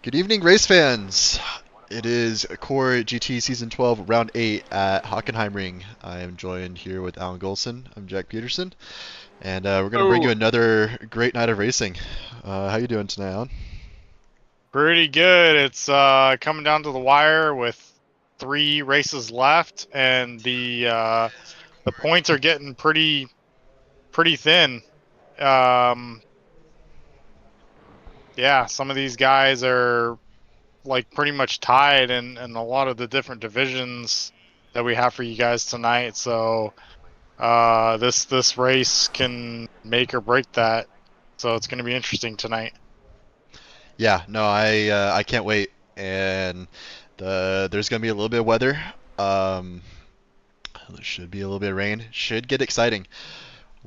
Good evening, race fans. It is Core GT Season 12, Round 8 at Hockenheimring. I am joined here with Alan Golson. I'm Jack Peterson, and we're going to bring you Oh, another great night of racing. How you doing tonight, Alan? pretty good. It's coming down to the wire with 3 races left, and the points are getting pretty thin. Um, yeah, some of these guys are like pretty much tied in a lot of the different divisions that we have for you guys tonight. So this race can make or break that. So it's going to be interesting tonight. Yeah, no, I can't wait. And there's going to be a little bit of weather. Um, there should be a little bit of rain. Should get exciting.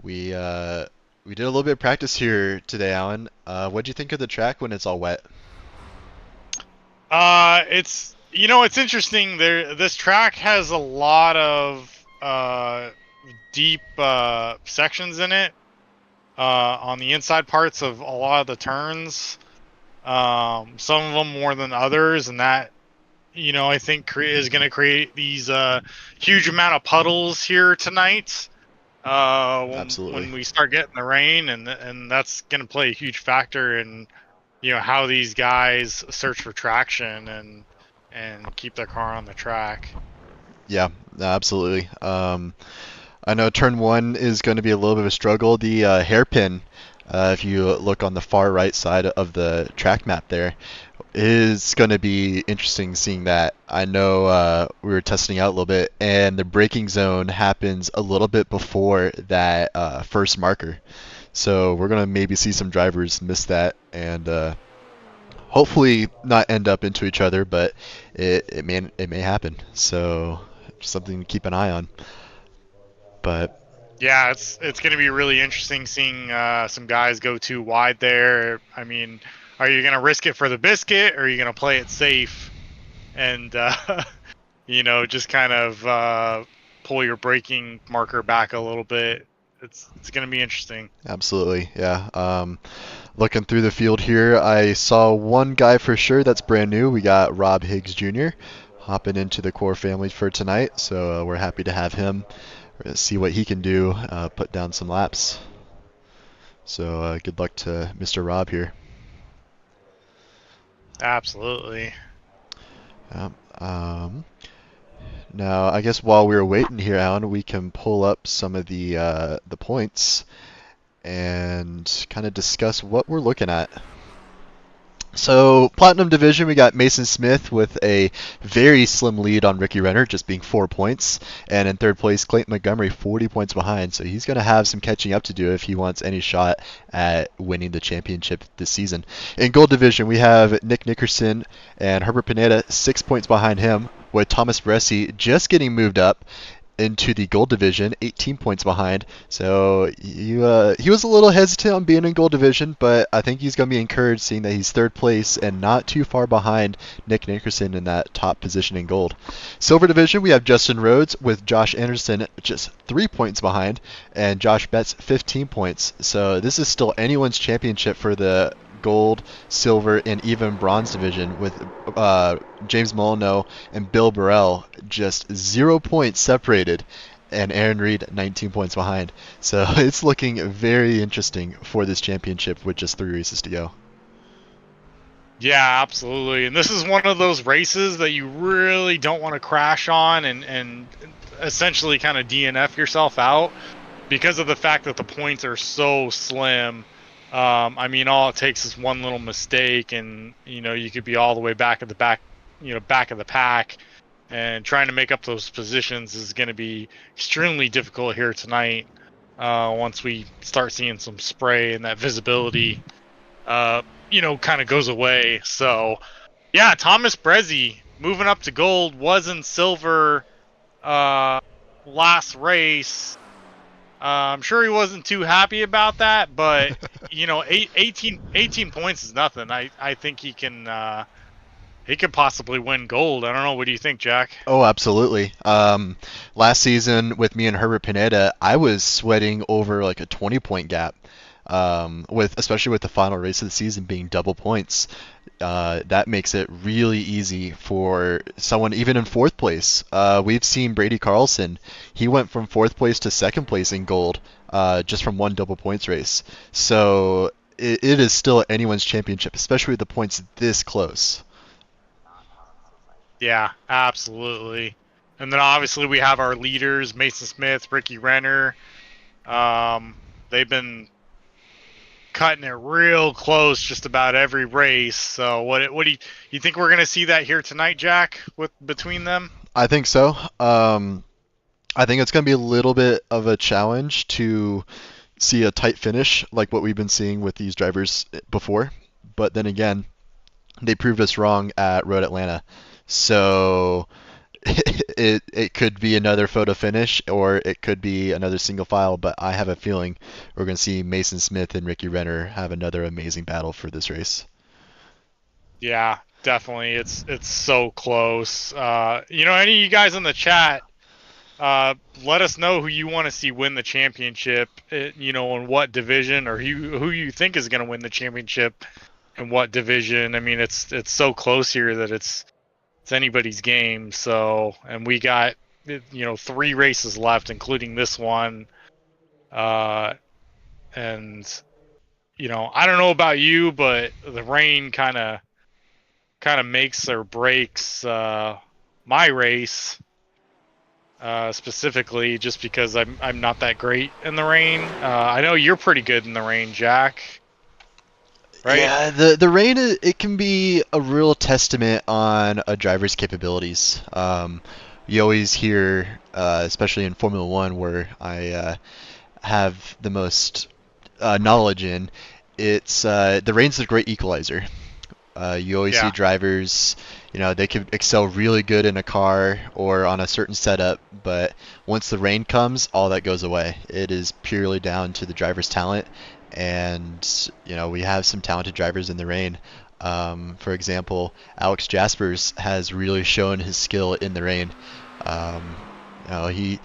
We uh, we did a little bit of practice here today, Alan. What do you think of the track when it's all wet? It's it's interesting. This track has a lot of deep sections in it. On the inside parts of a lot of the turns. Some of them more than others, and that I think is going to create these huge amount of puddles here tonight. When Absolutely. we start getting the rain, and that's going to play a huge factor in how these guys search for traction and keep their car on the track. Yeah, absolutely. I know turn one is going to be a little bit of a struggle. The hairpin, if you look on the far right side of the track map there, is going to be interesting seeing that. I know we were testing out a little bit, and the braking zone happens a little bit before that first marker. So we're going to maybe see some drivers miss that and hopefully not end up into each other, but it may happen. So something to keep an eye on. But Yeah, it's going to be really interesting seeing some guys go too wide there. I mean, are you going to risk it for the biscuit, or are you going to play it safe and just kind of pull your braking marker back a little bit? It's going to be interesting. absolutely, yeah. Looking through the field here, I saw one guy for sure that's brand new. We got Rob Higgs Jr. hopping into the core family for tonight, so we're happy to have him. We're gonna see what he can do, put down some laps. So good luck to Mr. Rob here. Absolutely. Um, um, Now, I guess while we were waiting here, Alan, we can pull up some of the points and kind of discuss what we're looking at. So, Platinum Division, we got Mason Smith with a very slim lead on Ricky Renner, just being 4 points. And in third place, Clayton Montgomery, 40 points behind. So he's going to have some catching up to do if he wants any shot at winning the championship this season. In Gold Division, we have Nick Nickerson and Herbert Pineda, 6 points behind him, with Thomas Bressi just getting moved up into the gold division, 18 points behind. So he was a little hesitant on being in gold division, but I think he's going to be encouraged seeing that he's third place and not too far behind Nick Nickerson in that top position in gold. Silver division, we have Justin Rhodes with Josh Anderson just 3 points behind, and Josh Betts 15 points. So this is still anyone's championship for the gold, silver, and even bronze division with James Molyneux and Bill Burrell just 0 points separated, and Aaron Reed 19 points behind. So it's looking very interesting for this championship with just 3 races to go. Yeah, absolutely. And this is one of those races that you really don't want to crash on and essentially kind of DNF yourself out because of the fact that the points are so slim. I mean, all it takes is one little mistake, and you could be all the way back at the back, back of the pack, and trying to make up those positions is going to be extremely difficult here tonight. Once we start seeing some spray and that visibility, kind of goes away. So, yeah, Thomas Brezzi moving up to gold, was in silver uh, last race. I'm sure he wasn't too happy about that, but 18 points is nothing. I think he could possibly win gold. I don't know. What do you think, Jack? Oh, absolutely. Last season with me and Herbert Pineda, I was sweating over like a 20-point gap, with especially with the final race of the season being double points. that makes it really easy for someone even in fourth place. We've seen Brady Carlson. He went from fourth place to second place in gold just from one double points race. So it is still anyone's championship, especially with the points this close. Yeah, absolutely. And then obviously we have our leaders, Mason Smith, Ricky Renner. They've been cutting it real close just about every race. So what do you think we're gonna see that here tonight, Jack, with between them? I think so. I think it's going to be a little bit of a challenge to see a tight finish like what we've been seeing with these drivers before. But then again, they proved us wrong at Road Atlanta. So it could be another photo finish or it could be another single file, but I have a feeling we're going to see Mason Smith and Ricky Renner have another amazing battle for this race. Yeah, definitely. It's so close. Any of you guys in the chat, let us know who you want to see win the championship. In what division, or who you think is going to win the championship in what division. I mean, it's so close here that it's anybody's game. So, and we got 3 races left, including this one. And I don't know about you, but the rain kind of makes or breaks my race. Specifically, just because I'm not that great in the rain. I know you're pretty good in the rain, Jack. Right? Yeah, the rain it can be a real testament on a driver's capabilities. You always hear, especially in Formula One, where I have the most knowledge in, it's the rain's a great equalizer. You always see Yeah. drivers, they could excel really good in a car or on a certain setup, but once the rain comes, all that goes away. It is purely down to the driver's talent, and we have some talented drivers in the rain. For example, Alex Jaspers has really shown his skill in the rain. Um, he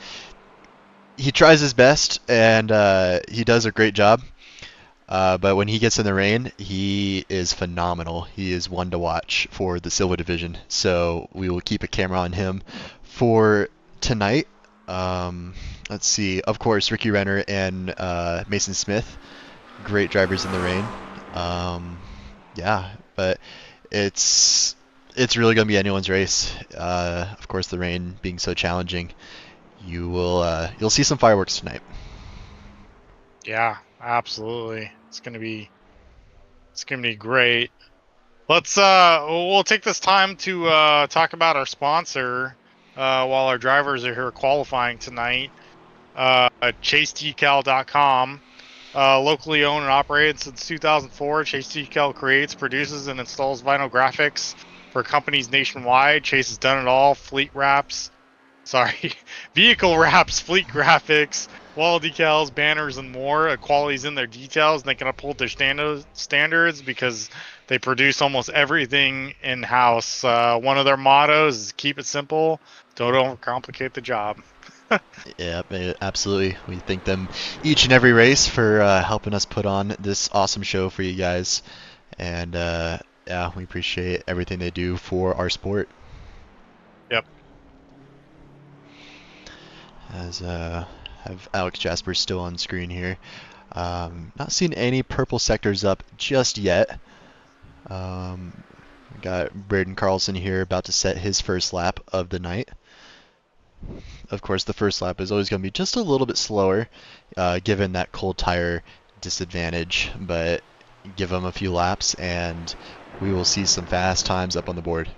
tries his best, and he does a great job. But when he gets in the rain, he is phenomenal. He is one to watch for the Silver Division. So we will keep a camera on him for tonight. Let's see. Of course, Ricky Renner and Mason Smith, great drivers in the rain. Yeah, but it's really going to be anyone's race. Of course, the rain being so challenging, you'll see some fireworks tonight. Yeah, absolutely. It's gonna be great. We'll take this time to talk about our sponsor while our drivers are here qualifying tonight. ChaseDecal.com. Locally owned and operated since 2004, Chase Decal creates, produces, and installs vinyl graphics for companies nationwide. Chase has done it all: vehicle wraps, fleet graphics, wall decals, banners, and more. Quality's in their details, and they can uphold their standards because they produce almost everything in-house. One of their mottos is keep it simple, don't overcomplicate the job. Yeah, absolutely. We thank them each and every race for helping us put on this awesome show for you guys. And yeah, we appreciate everything they do for our sport. Yep. As have Alex Jasper still on screen here. Not seeing any purple sectors up just yet. We got Braden Carlson here about to set his first lap of the night. Of course, the first lap is always going to be just a little bit slower, given that cold tire disadvantage, but give them a few laps and we will see some fast times up on the board.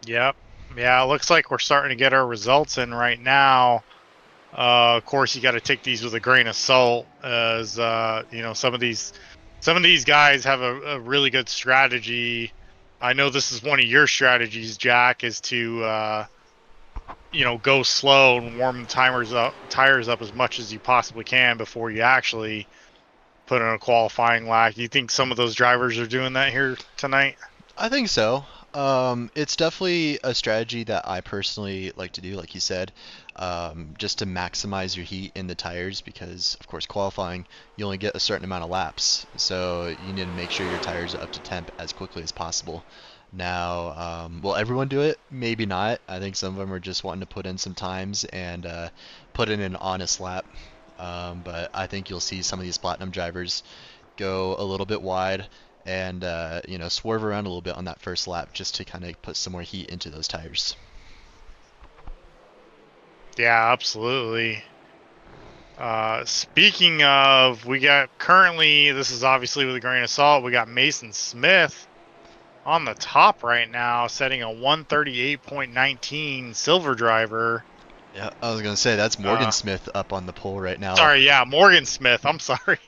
Yep. Yeah, it looks like we're starting to get our results in right now. Of course, you got to take these with a grain of salt, as some of these guys have a really good strategy. I know this is one of your strategies, Jack, is to go slow and warm the tires up as much as you possibly can before you actually put in a qualifying lap. Do you think some of those drivers are doing that here tonight? I think so. It's definitely a strategy that I personally like to do, like you said, just to maximize your heat in the tires because, of course, qualifying, you only get a certain amount of laps. So you need to make sure your tires are up to temp as quickly as possible. Now, will everyone do it? Maybe not. I think some of them are just wanting to put in some times and put in an honest lap. But I think you'll see some of these platinum drivers go a little bit wide and swerve around a little bit on that first lap just to kind of put some more heat into those tires. Yeah, absolutely. Speaking of, we got currently, this is obviously with a grain of salt, we got Mason Smith on the top right now, setting a 138.19 silver driver. Yeah, I was gonna say that's Morgan Smith up on the pole right now. Sorry, yeah, Morgan Smith. I'm sorry.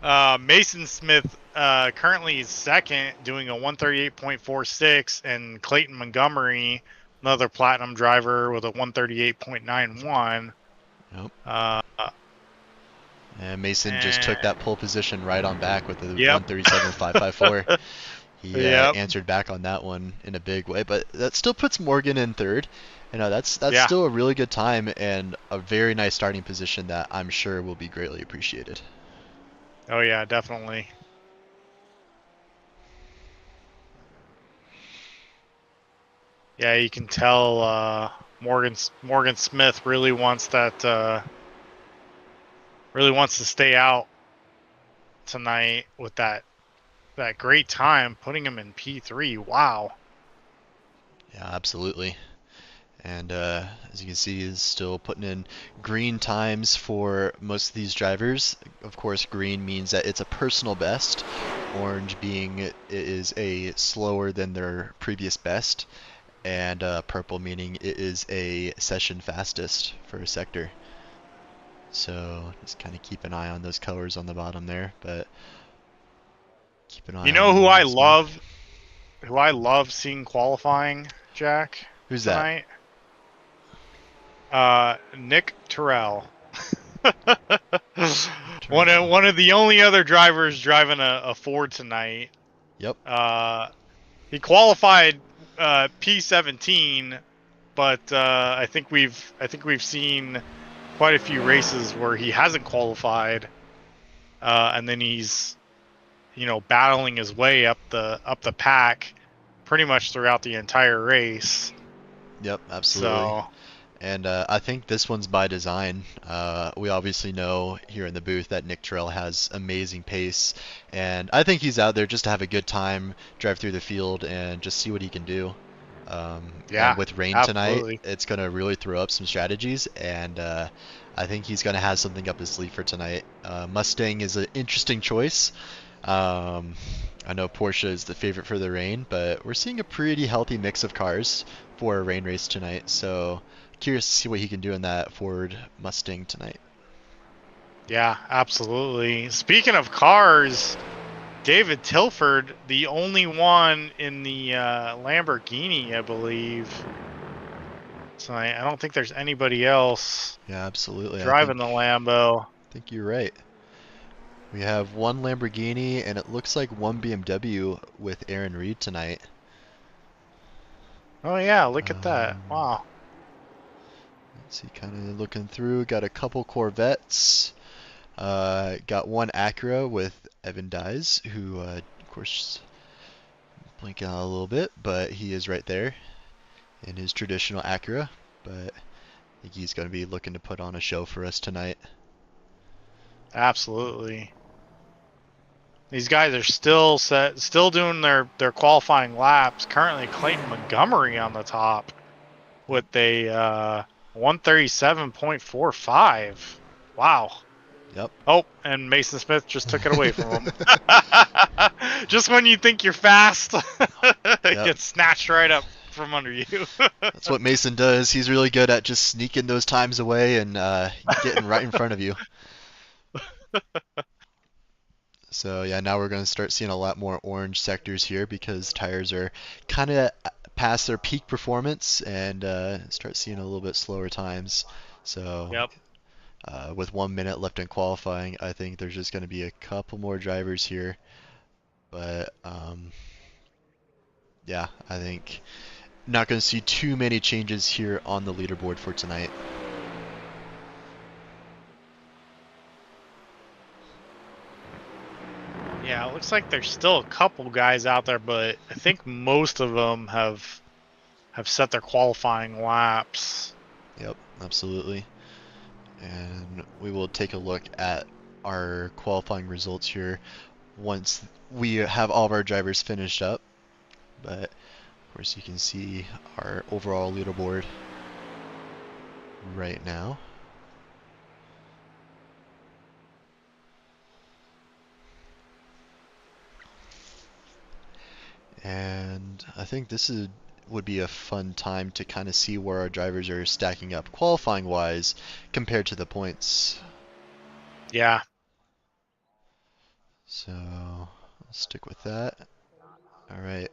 Mason Smith currently is second, doing a 138.46, and Clayton Montgomery, another platinum driver, with a 138.91. Yep. Uh, And Mason just took that pole position right on back with the yep. 137.554. He Yep. answered back on that one in a big way, but that still puts Morgan in third. That's Yeah. still a really good time and a very nice starting position that I'm sure will be greatly appreciated. Oh yeah, definitely. Yeah, you can tell Morgan Smith really wants that really wants to stay out tonight with that great time, putting him in P3. Wow. Yeah, absolutely. And as you can see, is still putting in green times for most of these drivers. Of course, green means that it's a personal best. Orange being it is a slower than their previous best, and purple meaning it is a session fastest for a sector. So just kind of keep an eye on those colors on the bottom there, but keep an eye You know on who I Morgan Smith. love? Who I love seeing qualifying, Jack, Who's that? tonight? Nick Terrell. One of the only other drivers driving a Ford tonight. Yep. He qualified P17, but I think we've seen quite a few races where he hasn't qualified, and then he's battling his way up the pack pretty much throughout the entire race. Yep, absolutely. So And I think this one's by design. We obviously know here in the booth that Nick Terrell has amazing pace, and I think he's out there just to have a good time, drive through the field, and just see what he can do. And yeah, with rain tonight, absolutely. it's going to really throw up some strategies, and I think he's going to have something up his sleeve for tonight. Mustang is an interesting choice. Um, I know Porsche is the favorite for the rain, but we're seeing a pretty healthy mix of cars for a rain race tonight, so curious to see what he can do in that Ford Mustang tonight. Yeah, absolutely. Speaking of cars, David Tilford, the only one in the Lamborghini, I believe. So I don't think there's anybody else Yeah, absolutely. driving the Lambo. I think you're right. We have one Lamborghini and it looks like one BMW with Aaron Reed tonight. Oh yeah, look at that. Um, Wow. let's see, kind of looking through. Got a couple Corvettes. Got one Acura with Evan Dyes, who, of course, blinking out a little bit, but he is right there in his traditional Acura. But I think he's going to be looking to put on a show for us tonight. Absolutely. These guys are still doing their qualifying laps. Currently, Clayton Montgomery on the top with a 137.45. Wow. Yep. Oh, and Mason Smith just took it away from him. Just when you think you're fast, it gets snatched right up from under you. That's what Mason does. He's really good at just sneaking those times away and getting right in front of you. So yeah, now we're going to start seeing a lot more orange sectors here because tires are kind of past their peak performance and start seeing a little bit slower times. So Yep. with 1 minute left in qualifying, I think there's just going to be a couple more drivers here. But yeah, I think not going to see too many changes here on the leaderboard for tonight. Yeah, it looks like there's still a couple guys out there, but I think most of them have set their qualifying laps. Yep, absolutely. And we will take a look at our qualifying results here once we have all of our drivers finished up. But of course you can see our overall leaderboard right now. And I think would be a fun time to kind of see where our drivers are stacking up qualifying wise compared to the points. Yeah. So I'll stick with that. All right.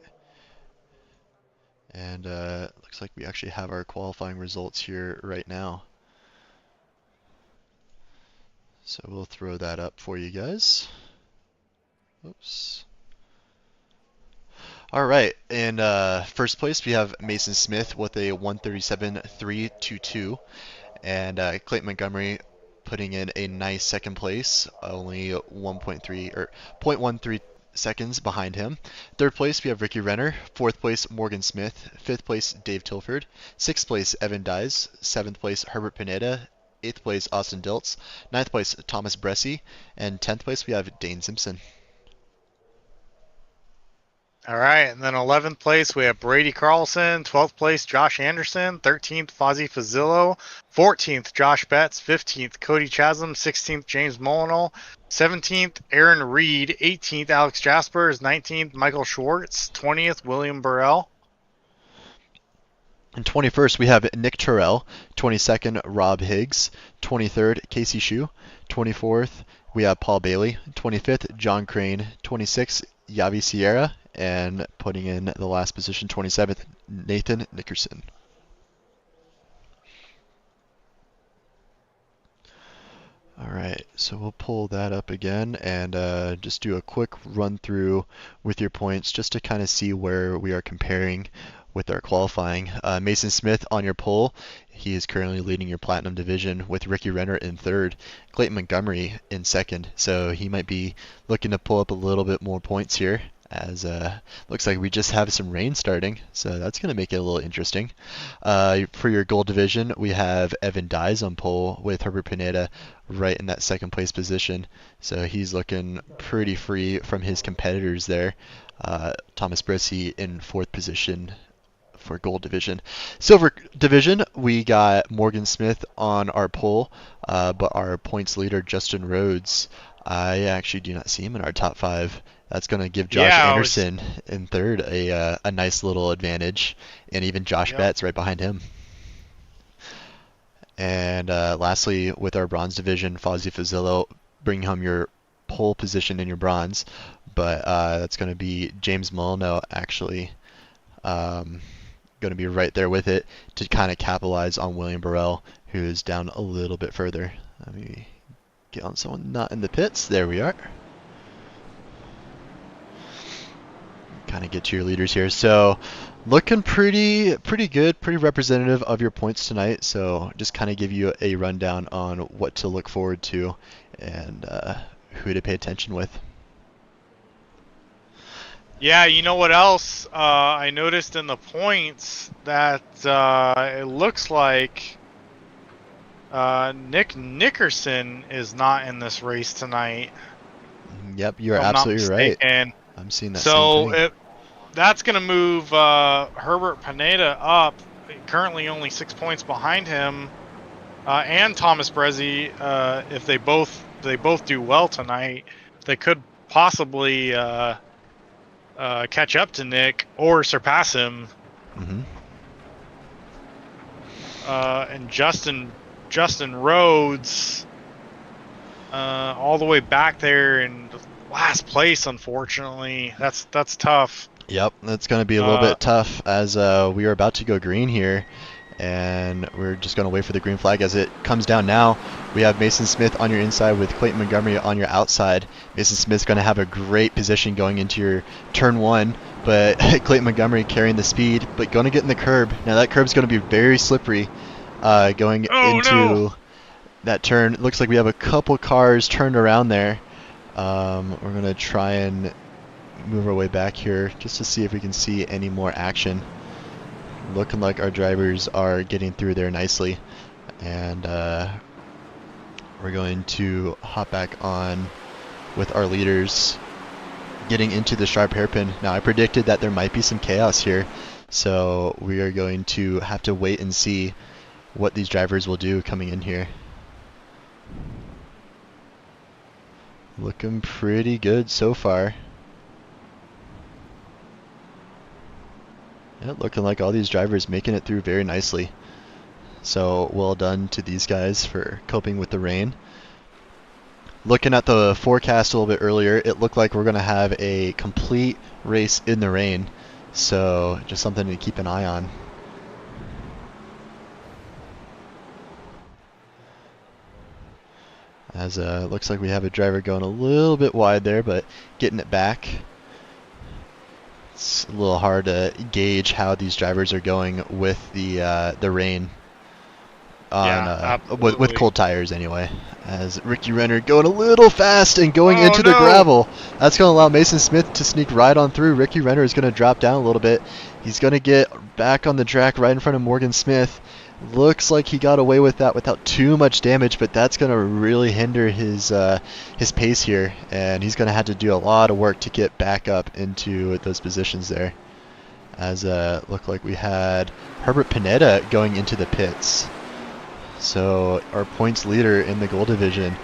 And looks like we actually have our qualifying results here right now. So we'll throw that up for you guys. Oops. All right, in first place we have Mason Smith with a 137.322, and Clayton Montgomery putting in a nice second place, only 1.3 or 0.13 seconds behind him. Third place we have Ricky Renner. Fourth place Morgan Smith. Fifth place Dave Tilford. Sixth place Evan Dyes. Seventh place Herbert Pineda. Eighth place Austin Diltz. Ninth place Thomas Bressi, and 10th place we have Dane Simpson. All right, and then 11th place we have Brady Carlson, 12th place Josh Anderson, 13th Fozzie Fazillo, 14th Josh Betts, 15th Cody Chasm, 16th James Molinol, 17th Aaron Reed, 18th Alex Jaspers, 19th Michael Schwartz, 20th William Burrell. And 21st we have Nick Terrell, 22nd Rob Higgs, 23rd Casey Shue, 24th we have Paul Bailey, 25th John Crane, 26th Yavi Sierra, and putting in the last position, 27th, Nathan Nickerson. All right, so we'll pull that up again and just do a quick run through with your points just to kind of see where we are comparing with our qualifying. Mason Smith on your pole. He is currently leading your Platinum division with Ricky Renner in third, Clayton Montgomery in second. So he might be looking to pull up a little bit more points here, as looks like we just have some rain starting, so that's going to make it a little interesting. For your gold division, we have Evan Dyes on pole with Herbert Pineda right in that second place position, so he's looking pretty free from his competitors there. Thomas Bressi in fourth position for gold division. Silver division, we got Morgan Smith on our pole, but our points leader Justin Rhodes, I actually do not see him in our top five. That's going to give Josh Anderson in third a nice little advantage, and even Josh Betts right behind him. And lastly, with our bronze division, Fozzie Fazillo bringing home your pole position in your bronze, but that's going to be James Molyneux actually going to be right there with it to kind of capitalize on William Burrell, who is down a little bit further. Let me get on someone not in the pits. There we are. Kind of get to your leaders here. So looking pretty good, pretty representative of your points tonight. So just kind of give you a rundown on what to look forward to and who to pay attention with. Yeah, you know what else? I noticed in the points that it looks like Nick Nickerson is not in this race tonight. Yep, you're absolutely right. I'm seeing that same thing. That's going to move Herbert Pineda up, currently only 6 points behind him, and Thomas Bressi. If they both do well tonight, they could possibly catch up to Nick or surpass him. Mm-hmm. And Justin Rhodes, all the way back there in last place. Unfortunately, that's tough. Yep, that's going to be a little bit tough as we are about to go green here, And we're just going to wait for the green flag as it comes down now. We have Mason Smith on your inside with Clayton Montgomery on your outside. Mason Smith's going to have a great position going into your turn 1, but Clayton Montgomery carrying the speed, but going to get in the curb. Now that curb's going to be very slippery going Oh no! into that turn. It looks like we have a couple cars turned around there. We're going to try and move our way back here just to see if we can see any more action. Looking like our drivers are getting through there nicely, and we're going to hop back on with our leaders getting into the sharp hairpin. Now I predicted that there might be some chaos here, so we are going to have to wait and see what these drivers will do coming in here. Looking pretty good so far. Yeah, looking like all these drivers making it through very nicely. So well done to these guys for coping with the rain. Looking at the forecast a little bit earlier, it looked like we're going to have a complete race in the rain. So just something to keep an eye on. As looks like we have a driver going a little bit wide there, but getting it back. It's a little hard to gauge how these drivers are going with the rain on with cold tires anyway. As Ricky Renner going a little fast and going into the gravel. That's going to allow Mason Smith to sneak right on through. Ricky Renner is going to drop down a little bit. He's going to get back on the track right in front of Morgan Smith. Looks like he got away with that without too much damage, but that's going to really hinder his pace here, and he's going to have to do a lot of work to get back up into those positions there. As looked like we had Herbert Pineda going into the pits. So our points leader in the gold division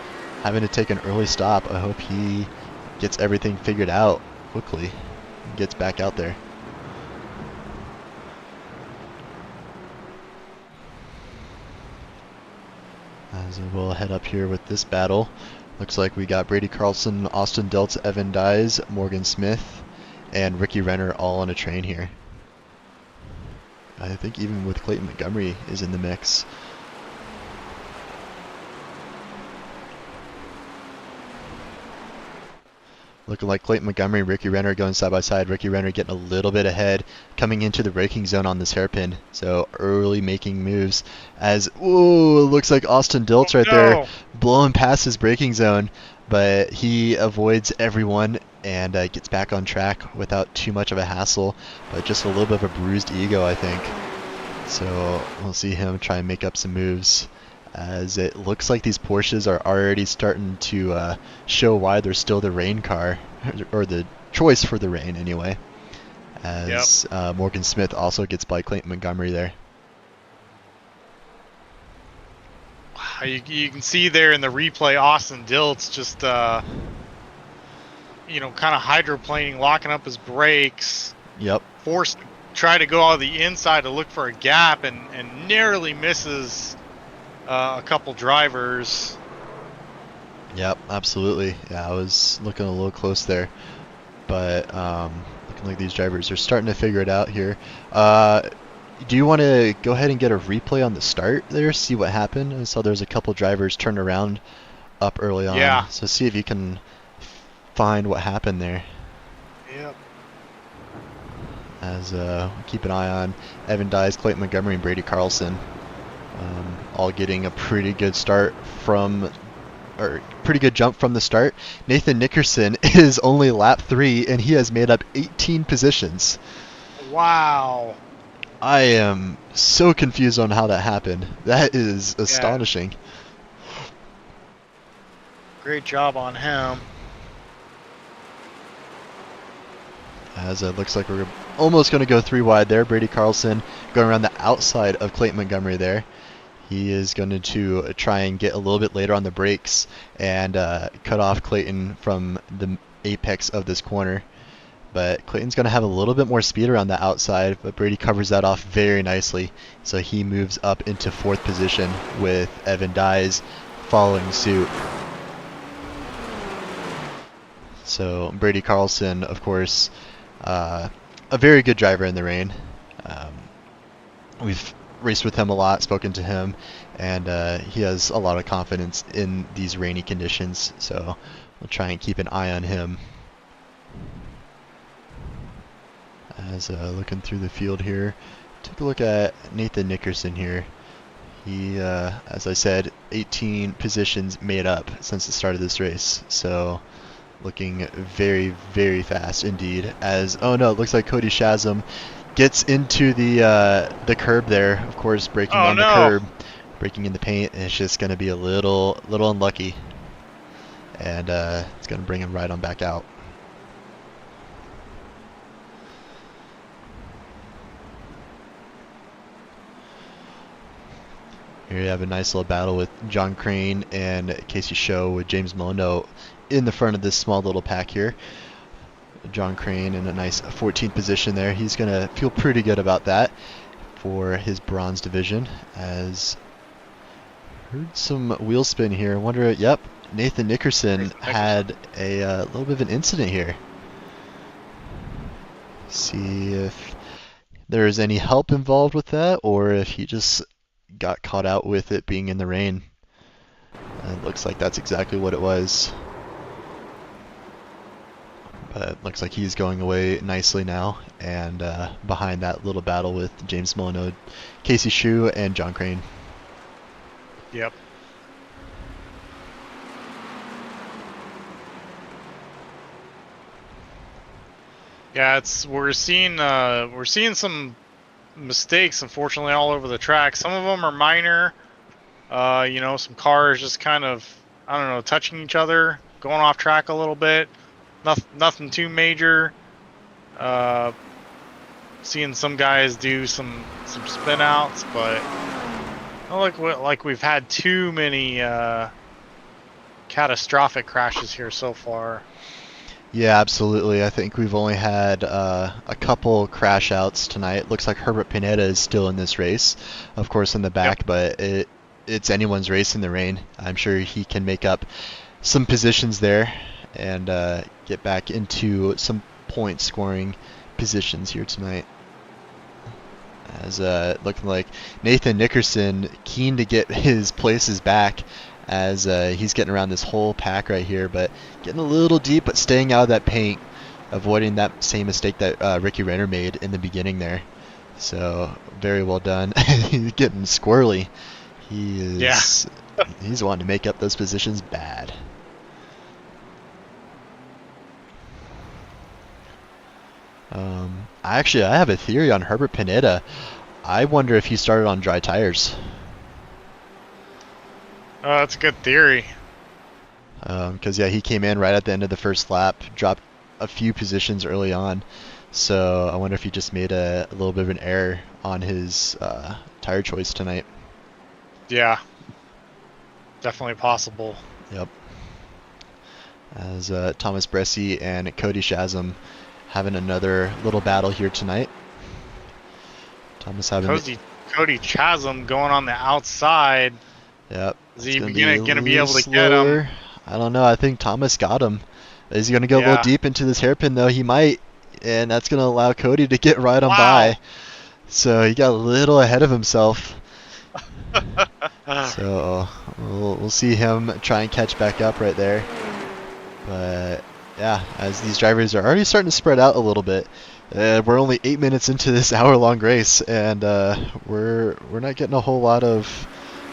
having to take an early stop. I hope he gets everything figured out quickly and gets back out there. As we'll head up here with this battle. Looks like we got Brady Carlson, Austin Delts, Evan Dyes, Morgan Smith, and Ricky Renner all on a train here. I think even with Clayton Montgomery is in the mix. Looking like Clayton Montgomery and Ricky Renner going side by side. Ricky Renner getting a little bit ahead, coming into the braking zone on this hairpin. So early making moves as, ooh, looks like Austin Diltz there blowing past his braking zone. But he avoids everyone and gets back on track without too much of a hassle. But just a little bit of a bruised ego, I think. So we'll see him try and make up some moves, as it looks like these Porsches are already starting to show why they're still the rain car, or the choice for the rain anyway, as Morgan Smith also gets by Clayton Montgomery there. You can see there in the replay, Austin Diltz just, kind of hydroplaning, locking up his brakes. Yep. Forced to try to go on the inside to look for a gap and narrowly misses a couple drivers. Yep, absolutely. Yeah, I was looking a little close there, but looking like these drivers are starting to figure it out here. Do you want to go ahead and get a replay on the start there, see what happened? I saw there's a couple drivers turned around up early on. Yeah. So see if you can find what happened there. Yep. As keep an eye on Evan Dyes, Clayton Montgomery, and Brady Carlson. All getting a pretty good start pretty good jump from the start. Nathan Nickerson is only lap 3, and he has made up 18 positions. Wow. I am so confused on how that happened. That is astonishing. Great job on him. As it looks like we're almost going to go 3 wide there. Brady Carlson going around the outside of Clayton Montgomery there. He is going to try and get a little bit later on the brakes and cut off Clayton from the apex of this corner. But Clayton's going to have a little bit more speed around the outside, but Brady covers that off very nicely. So he moves up into 4th position with Evan Dyes following suit. So Brady Carlson, of course, a very good driver in the rain. We've raced with him a lot, spoken to him, and he has a lot of confidence in these rainy conditions. So we'll try and keep an eye on him. As looking through the field here, take a look at Nathan Nickerson here. He, as I said, 18 positions made up since the start of this race. So looking very, very fast indeed. As, oh no, it looks like Cody Shazam gets into the curb there. Of course, braking on the curb, braking in the paint, and it's just going to be a little unlucky. And it's going to bring him right on back out. Here you have a nice little battle with John Crane and Casey Show with James Molyneux in the front of this small little pack here. John Crane in a nice 14th position there. He's going to feel pretty good about that for his bronze division. As heard some wheel spin here. I wonder, yep, Nathan Nickerson had a little bit of an incident here. See if there's any help involved with that, or if he just got caught out with it being in the rain. It looks like that's exactly what it was. But it looks like he's going away nicely now, and behind that little battle with James Molyneux, Casey Shue, and John Crane. Yep. Yeah, we're seeing some mistakes, unfortunately, all over the track. Some of them are minor. You know, some cars just kind of, I don't know, touching each other, going off track a little bit. Nothing too major. Seeing some guys do some spin outs, but not like we've had too many catastrophic crashes here so far. Yeah, absolutely. I think we've only had a couple crash outs tonight. Looks like Herbert Pineda is still in this race, of course, in the back, but it's anyone's race in the rain. I'm sure he can make up some positions there and get back into some point scoring positions here tonight. As looking like Nathan Nickerson keen to get his places back, as he's getting around this whole pack right here, but getting a little deep, but staying out of that paint, avoiding that same mistake that Ricky Renner made in the beginning there. So very well done. He's getting squirrely. He is. Yeah. He's wanting to make up those positions bad. I have a theory on Herbert Pineda. I wonder if he started on dry tires. Oh, that's a good theory. Because yeah, he came in right at the end of the first lap, dropped a few positions early on. So I wonder if he just made a little bit of an error on his tire choice tonight. Yeah, definitely possible. Yep. As Thomas Bresci and Cody Shazam having another little battle here tonight. Thomas having Cody Chasm going on the outside. Yep. Is he gonna be able to get him? I don't know. I think Thomas got him. Is he gonna go a little deep into this hairpin though? He might, and that's gonna allow Cody to get right on by. So he got a little ahead of himself. So we'll see him try and catch back up right there. But yeah, as these drivers are already starting to spread out a little bit. We're only 8 minutes into this hour-long race, and we're not getting a whole lot of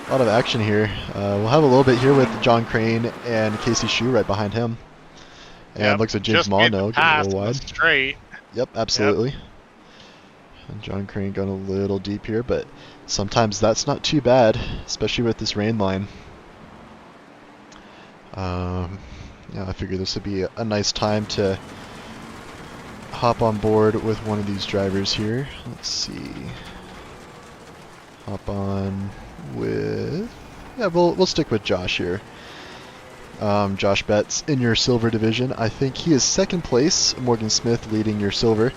action here. We'll have a little bit here with John Crane and Casey Shue right behind him. And looks like James Molyneux getting a little wide. Straight. Yep, absolutely. Yep. And John Crane going a little deep here, but sometimes that's not too bad, especially with this rain line. Yeah, I figure this would be a nice time to hop on board with one of these drivers here. Let's see. Hop on with... Yeah, we'll stick with Josh here. Josh Betts in your silver division. I think he is second place. Morgan Smith leading your silver.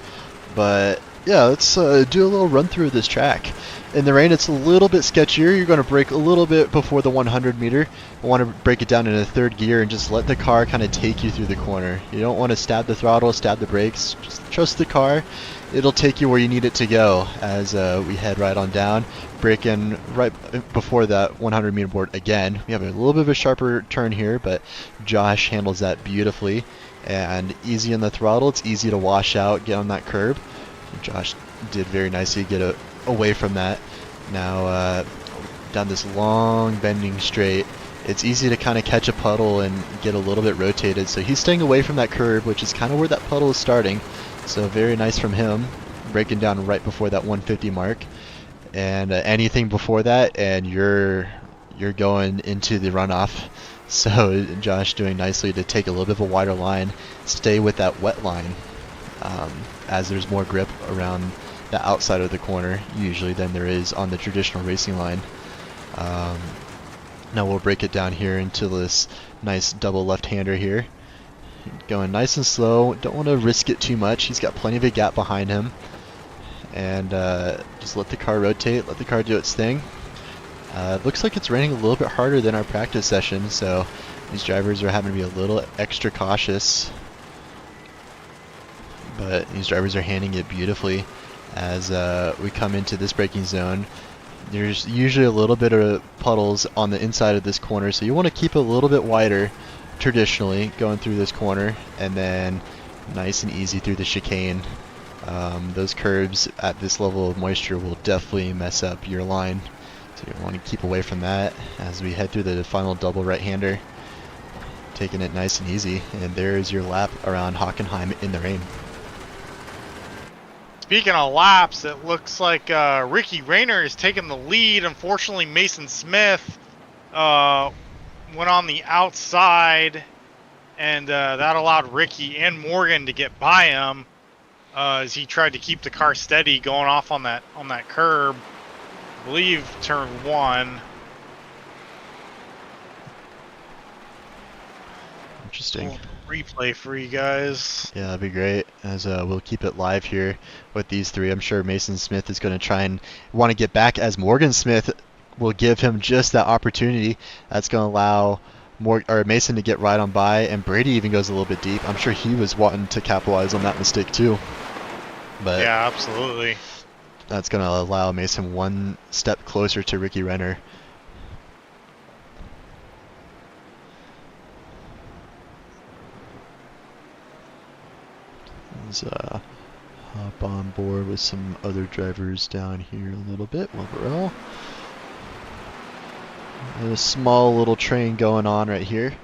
But Yeah, let's do a little run through of this track. In the rain, it's a little bit sketchier. You're going to brake a little bit before the 100 meter. I want to break it down into third gear and just let the car kind of take you through the corner. You don't want to stab the throttle, stab the brakes. Just trust the car. It'll take you where you need it to go as we head right on down. Brake in right before that 100 meter board again. We have a little bit of a sharper turn here, but Josh handles that beautifully. And easy on the throttle. It's easy to wash out, get on that curb. Josh did very nicely get away from that. Now down this long bending straight, it's easy to kind of catch a puddle and get a little bit rotated. So he's staying away from that curb, which is kind of where that puddle is starting. So very nice from him, breaking down right before that 150 mark. And anything before that, and you're going into the runoff. So Josh doing nicely to take a little bit of a wider line, stay with that wet line. As there's more grip around the outside of the corner usually than there is on the traditional racing line. Now we'll break it down here into this nice double left-hander here. Going nice and slow, don't want to risk it too much. He's got plenty of a gap behind him. And just let the car rotate, let the car do its thing. Looks like it's raining a little bit harder than our practice session, so these drivers are having to be a little extra cautious. But these drivers are handling it beautifully as we come into this braking zone. There's usually a little bit of puddles on the inside of this corner, so you want to keep it a little bit wider traditionally going through this corner, and then nice and easy through the chicane. Those curbs at this level of moisture will definitely mess up your line, so you want to keep away from that as we head through the final double right-hander, taking it nice and easy. And there's your lap around Hockenheim in the rain. Speaking of laps, it looks like Ricky Rayner is taking the lead. Unfortunately, Mason Smith went on the outside, and that allowed Ricky and Morgan to get by him as he tried to keep the car steady going off on that curb. I believe turn 1. Interesting. Replay for you guys. Yeah, that'd be great, as we'll keep it live here with these three. I'm sure Mason Smith is going to try and want to get back, as Morgan Smith will give him just that opportunity. That's going to allow Mason to get right on by, and Brady even goes a little bit deep. I'm sure he was wanting to capitalize on that mistake too. But yeah, absolutely. That's going to allow Mason one step closer to Ricky Renner. Let's hop on board with some other drivers down here a little bit while we're all. A small little train going on right here.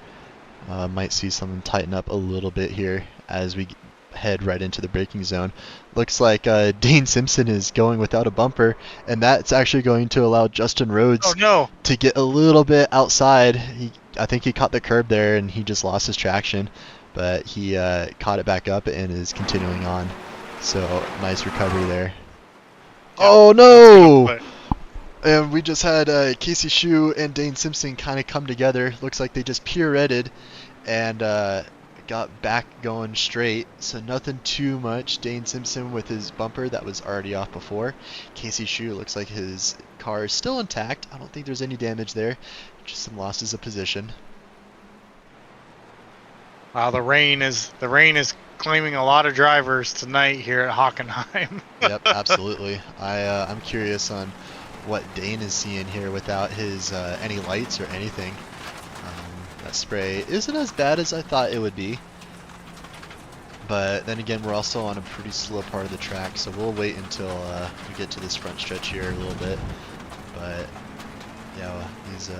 Might see something tighten up a little bit here as we head right into the braking zone. Looks like Dane Simpson is going without a bumper, and that's actually going to allow Justin Rhodes to get a little bit outside. I think he caught the curb there and he just lost his traction, but he caught it back up and is continuing on. So nice recovery there. Oh no! And we just had Casey Shue and Dane Simpson kind of come together. Looks like they just pirouetted and got back going straight. So nothing too much. Dane Simpson with his bumper that was already off before. Casey Shue looks like his car is still intact. I don't think there's any damage there. Just some losses of position. Wow, the rain is claiming a lot of drivers tonight here at Hockenheim. Yep, absolutely. I'm curious on what Dane is seeing here without his any lights or anything. That spray isn't as bad as I thought it would be, but then again, we're also on a pretty slow part of the track, so we'll wait until we get to this front stretch here a little bit. But yeah, these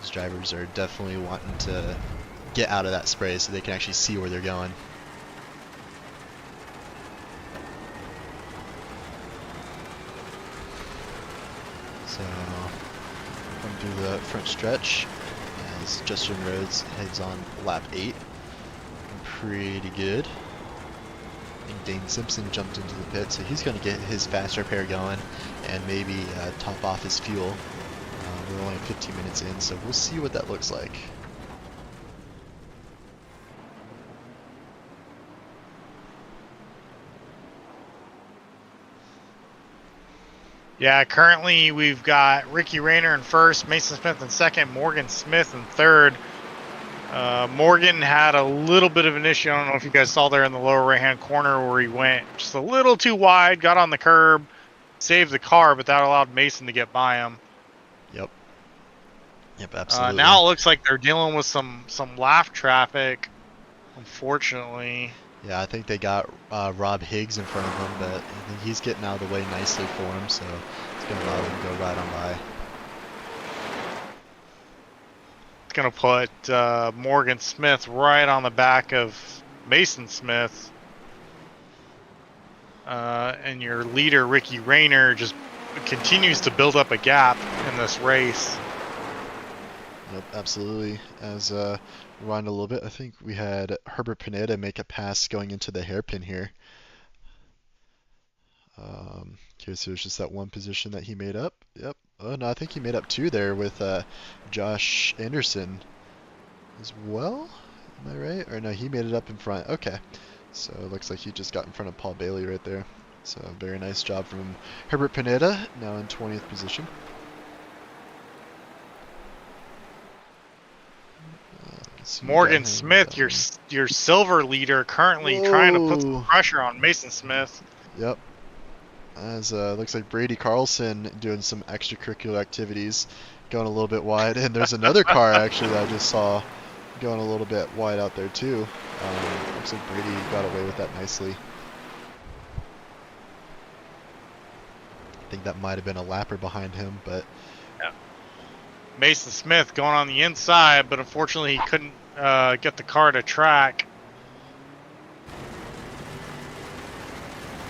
drivers are definitely wanting to get out of that spray so they can actually see where they're going. So come through the front stretch as Justin Rhodes heads on lap 8. Pretty good. I think Dane Simpson jumped into the pit, so he's going to get his fast repair going and maybe top off his fuel. We're only 15 minutes in, so we'll see what that looks like. Yeah, currently we've got Ricky Rayner in first, Mason Smith in second, Morgan Smith in third. Morgan had a little bit of an issue. I don't know if you guys saw there in the lower right-hand corner where he went just a little too wide, got on the curb, saved the car, but that allowed Mason to get by him. Yep. Yep, absolutely. Now it looks like they're dealing with some lap traffic, unfortunately. Yeah, I think they got Rob Higgs in front of him, but I think he's getting out of the way nicely for him, so it's going to allow him to go right on by. It's going to put Morgan Smith right on the back of Mason Smith. And your leader, Ricky Rayner, just continues to build up a gap in this race. Yep, absolutely. As rewind a little bit, I think we had Herbert Pineda make a pass going into the hairpin here. Okay, so it's just that one position that he made up. Yep. Oh no, I think he made up two there with Josh Anderson as well. Am I right? Or no, he made it up in front. Okay. So it looks like he just got in front of Paul Bailey right there. So very nice job from Herbert Pineda, now in 20th position. Morgan Smith, your silver leader, currently trying to put some pressure on Mason Smith. Yep. As looks like Brady Carlson doing some extracurricular activities, going a little bit wide. And there's another car actually that I just saw going a little bit wide out there too. Looks like Brady got away with that nicely. I think that might have been a lapper behind him, but yeah. Mason Smith going on the inside, but unfortunately he couldn't get the car to track.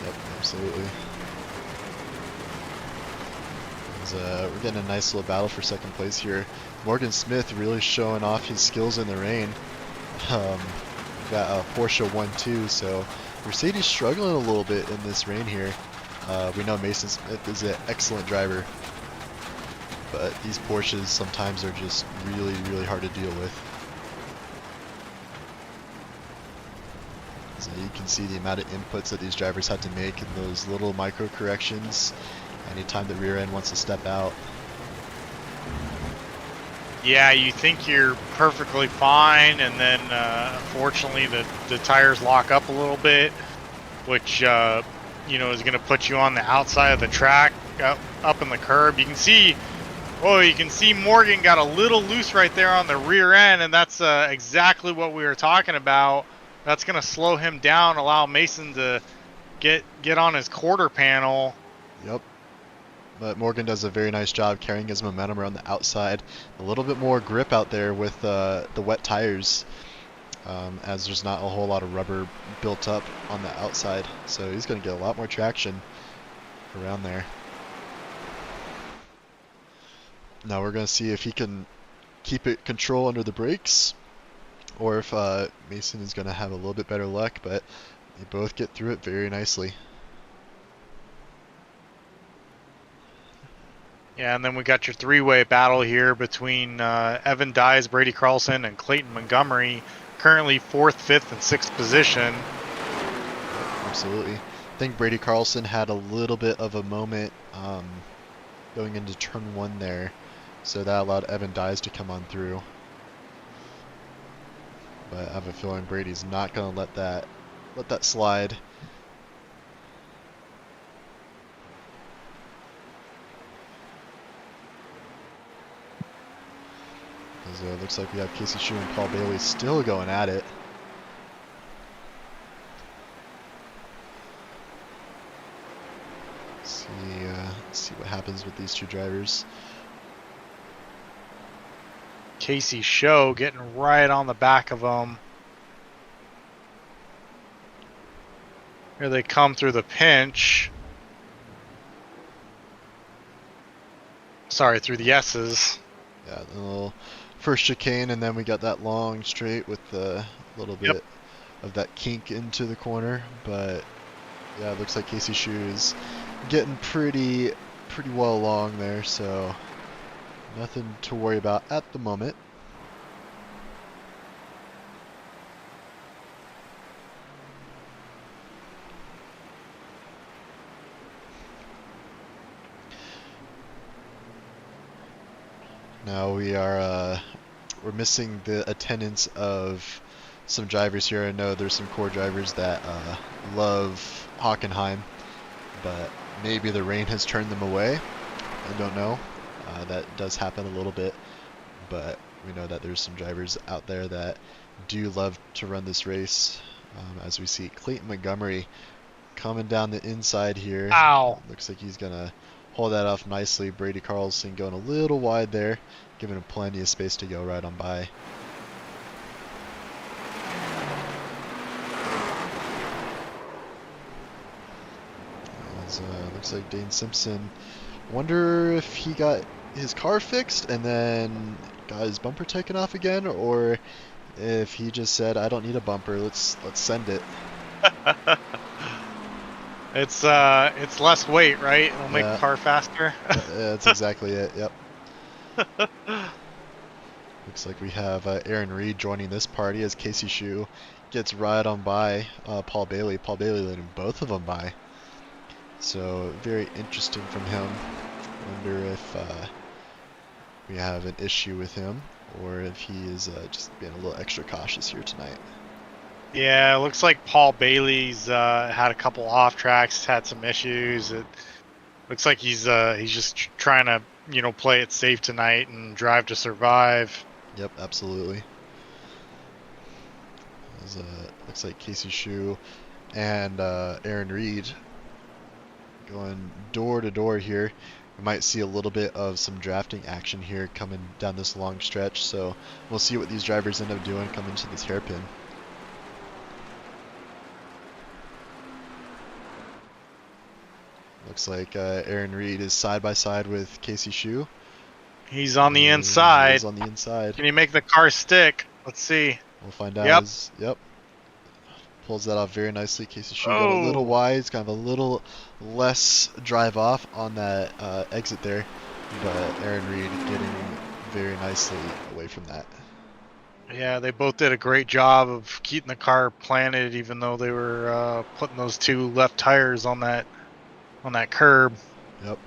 Yep, absolutely. We're getting a nice little battle for second place here. Morgan Smith really showing off his skills in the rain. We've got a Porsche 1-2, so Mercedes struggling a little bit in this rain here. We know Mason Smith is an excellent driver, but these Porsches sometimes are just really, really hard to deal with. So you can see the amount of inputs that these drivers had to make in those little micro corrections anytime the rear end wants to step out. Yeah, you think you're perfectly fine, and then unfortunately the tires lock up a little bit, which you know, is going to put you on the outside of the track, up in the curb. You can see Morgan got a little loose right there on the rear end, and that's exactly what we were talking about. That's going to slow him down, allow Mason to get on his quarter panel. Yep. But Morgan does a very nice job carrying his momentum around the outside. A little bit more grip out there with the wet tires, as there's not a whole lot of rubber built up on the outside. So he's going to get a lot more traction around there. Now we're going to see if he can keep it control under the brakes, or if Mason is going to have a little bit better luck, but they both get through it very nicely. Yeah, and then we got your three-way battle here between Evan Dyes, Brady Carlson, and Clayton Montgomery, currently 4th, 5th, and 6th position. Absolutely. I think Brady Carlson had a little bit of a moment going into turn 1 there, so that allowed Evan Dyes to come on through. But I have a feeling Brady's not going to let that slide. It looks like we have Casey Shue and Paul Bailey still going at it. Let's see what happens with these two drivers. Casey Shue getting right on the back of them. Here they come through the pinch. Sorry, through the S's. Yeah, the little first chicane, and then we got that long straight with a little bit of that kink into the corner. But yeah, it looks like Casey Shue is getting pretty well along there, so nothing to worry about at the moment. Now we're missing the attendance of some drivers here. I know there's some core drivers that love Hockenheim, but maybe the rain has turned them away. I don't know. That does happen a little bit, but we know that there's some drivers out there that do love to run this race. As we see Clayton Montgomery coming down the inside here. Ow. Looks like he's gonna hold that off nicely. Brady Carlson going a little wide there, giving him plenty of space to go right on by. Looks like Dane Simpson. Wonder if he got his car fixed and then got his bumper taken off again, or if he just said, "I don't need a bumper. Let's send it." It's less weight, right? It'll make the car faster. That's exactly it. Yep. Looks like we have Aaron Reed joining this party as Casey Shue gets right on by Paul Bailey. Paul Bailey letting both of them by. So very interesting from him. Wonder if we have an issue with him, or if he is just being a little extra cautious here tonight. Yeah, it looks like Paul Bailey's had a couple off tracks, had some issues. It looks like he's just trying to play it safe tonight and drive to survive. Yep, absolutely. Looks like Casey Shue and Aaron Reed going door to door here. We might see a little bit of some drafting action here coming down this long stretch, so we'll see what these drivers end up doing coming to this hairpin. Looks like Aaron Reed is side by side with Casey Shue. He's on the inside. He's on the inside. Can he make the car stick? Let's see. We'll find out. Yep. Pulls that off very nicely. Casey Shue got a little wide. It's kind of a little less drive off on that exit there, but Aaron Reed getting very nicely away from that. Yeah, they both did a great job of keeping the car planted, even though they were putting those two left tires on that curb. Yep.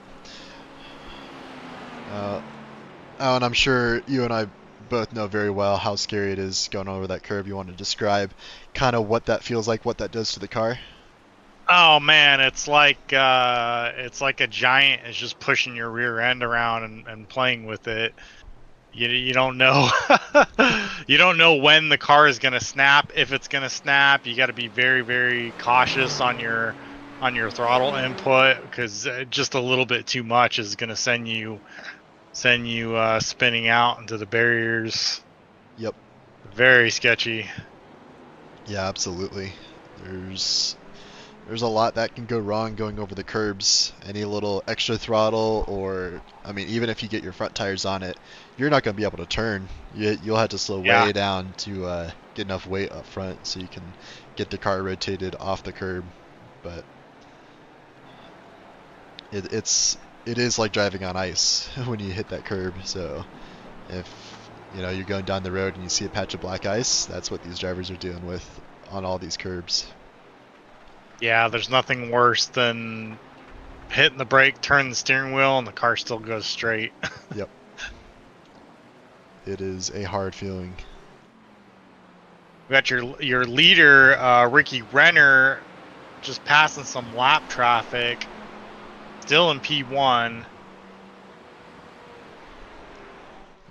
And I'm sure you and I both know very well how scary it is going over that curb. You want to describe kind of what that feels like, what that does to the car? Oh man, it's like a giant is just pushing your rear end around and playing with it. You don't know you don't know when the car is gonna snap, if it's gonna snap. You got to be very, very cautious on your throttle input, because just a little bit too much is gonna send you spinning out into the barriers. Yep. Very sketchy. Yeah, absolutely. There's a lot that can go wrong going over the curbs. Any little extra throttle, or I mean, even if you get your front tires on it, you're not going to be able to turn. You'll have to slow way down to get enough weight up front so you can get the car rotated off the curb. But it is like driving on ice when you hit that curb. So if you're going down the road and you see a patch of black ice, that's what these drivers are dealing with on all these curbs. Yeah, there's nothing worse than hitting the brake, turning the steering wheel, and the car still goes straight. Yep. It is a hard feeling. We got your leader, Ricky Renner, just passing some lap traffic, still in P1.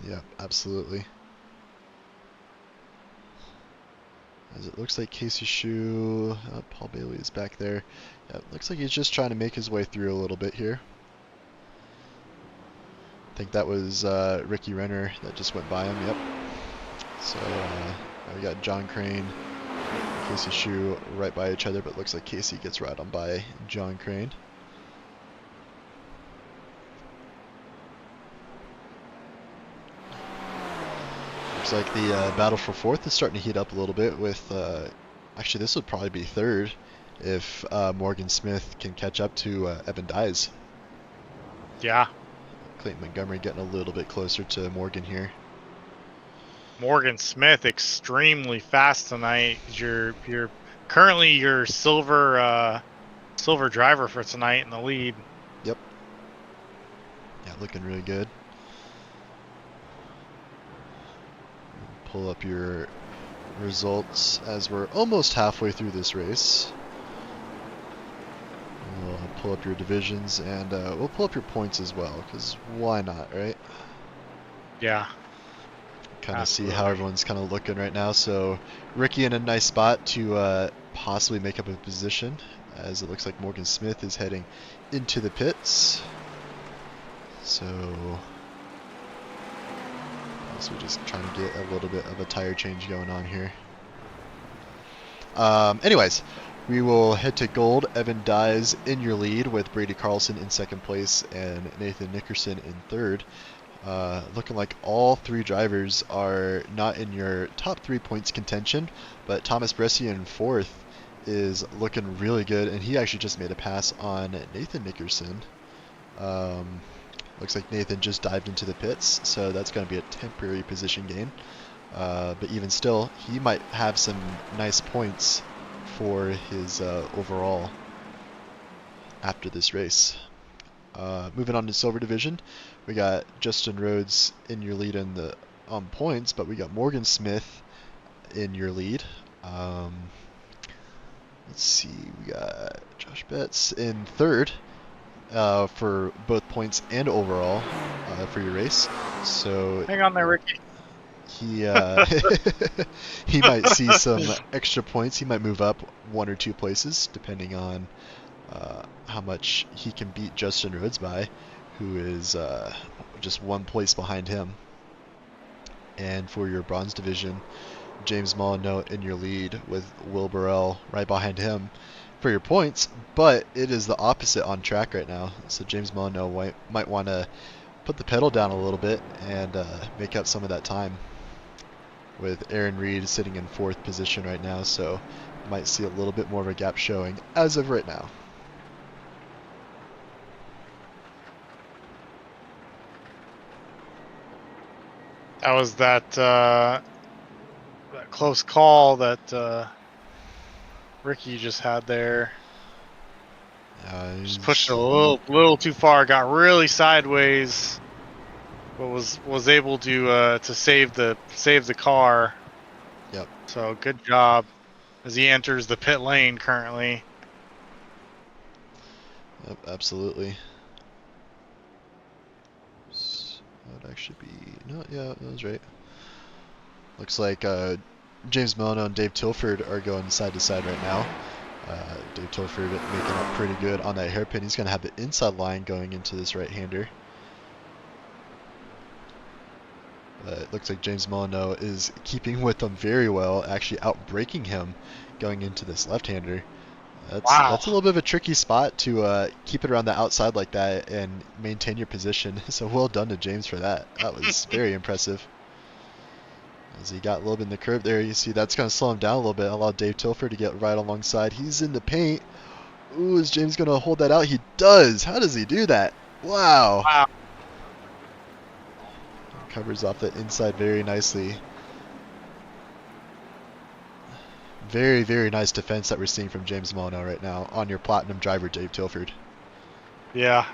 Yeah, absolutely. As it looks like Casey Shue, Paul Bailey is back there. Yeah, it looks like he's just trying to make his way through a little bit here. I think that was Ricky Renner that just went by him. Yep. So we got John Crane and Casey Shue right by each other, but it looks like Casey gets right on by John Crane. Looks like the battle for fourth is starting to heat up a little bit with, actually this would probably be third if Morgan Smith can catch up to Evan Dyes. Yeah. Clayton Montgomery getting a little bit closer to Morgan here. Morgan Smith extremely fast tonight. You're currently your silver driver for tonight in the lead. Yep. Yeah, looking really good. pull up your results as we're almost halfway through this race. We'll pull up your divisions, and we'll pull up your points as well, because why not, right? Yeah. Kind of see how everyone's kind of looking right now. So Ricky in a nice spot to possibly make up a position, as it looks like Morgan Smith is heading into the pits. So we're just trying to get a little bit of a tire change going on here. Anyways, we will head to gold. Evan Dyes in your lead with Brady Carlson in second place and Nathan Nickerson in third. Looking like all three drivers are not in your top 3 points contention, but Thomas Brescia in fourth is looking really good, and he actually just made a pass on Nathan Nickerson. Looks like Nathan just dived into the pits, so that's going to be a temporary position gain. But even still, he might have some nice points for his overall after this race. Moving on to silver division, we got Justin Rhodes in your lead on points, but we got Morgan Smith in your lead. Let's see, we got Josh Betts in third for both points and overall for your race. So hang on there, Ricky. He he might see some extra points. He might move up 1 or 2 places depending on how much he can beat Justin Rhodes by, who is just 1 place behind him. And for your bronze division, James Molyneux in your lead with Will Burrell right behind him for your points, but it is the opposite on track right now. So James Molyneux might want to put the pedal down a little bit and make up some of that time, with Aaron Reed sitting in 4th position right now, so might see a little bit more of a gap showing as of right now. That was that close call that Ricky just had there. Just pushed it a little too far. Got really sideways, but was able to save the car. Yep. So good job as he enters the pit lane currently. Yep, absolutely. That would actually be yeah, that was right. Looks like James Milano and Dave Tilford are going side to side right now. Dave Tilford making up pretty good on that hairpin. He's going to have the inside line going into this right-hander. It looks like James Molyneux is keeping with him very well, actually outbraking him going into this left-hander. That's a little bit of a tricky spot to keep it around the outside like that and maintain your position. So well done to James for that. That was very impressive. As he got a little bit in the curve there, you see that's going to slow him down a little bit, allow Dave Tilford to get right alongside. He's in the paint. Ooh, is James going to hold that out? He does. How does he do that? Wow. Covers off the inside very nicely. Very, very nice defense that we're seeing from James Molyneux right now on your platinum driver, Dave Tilford. Yeah.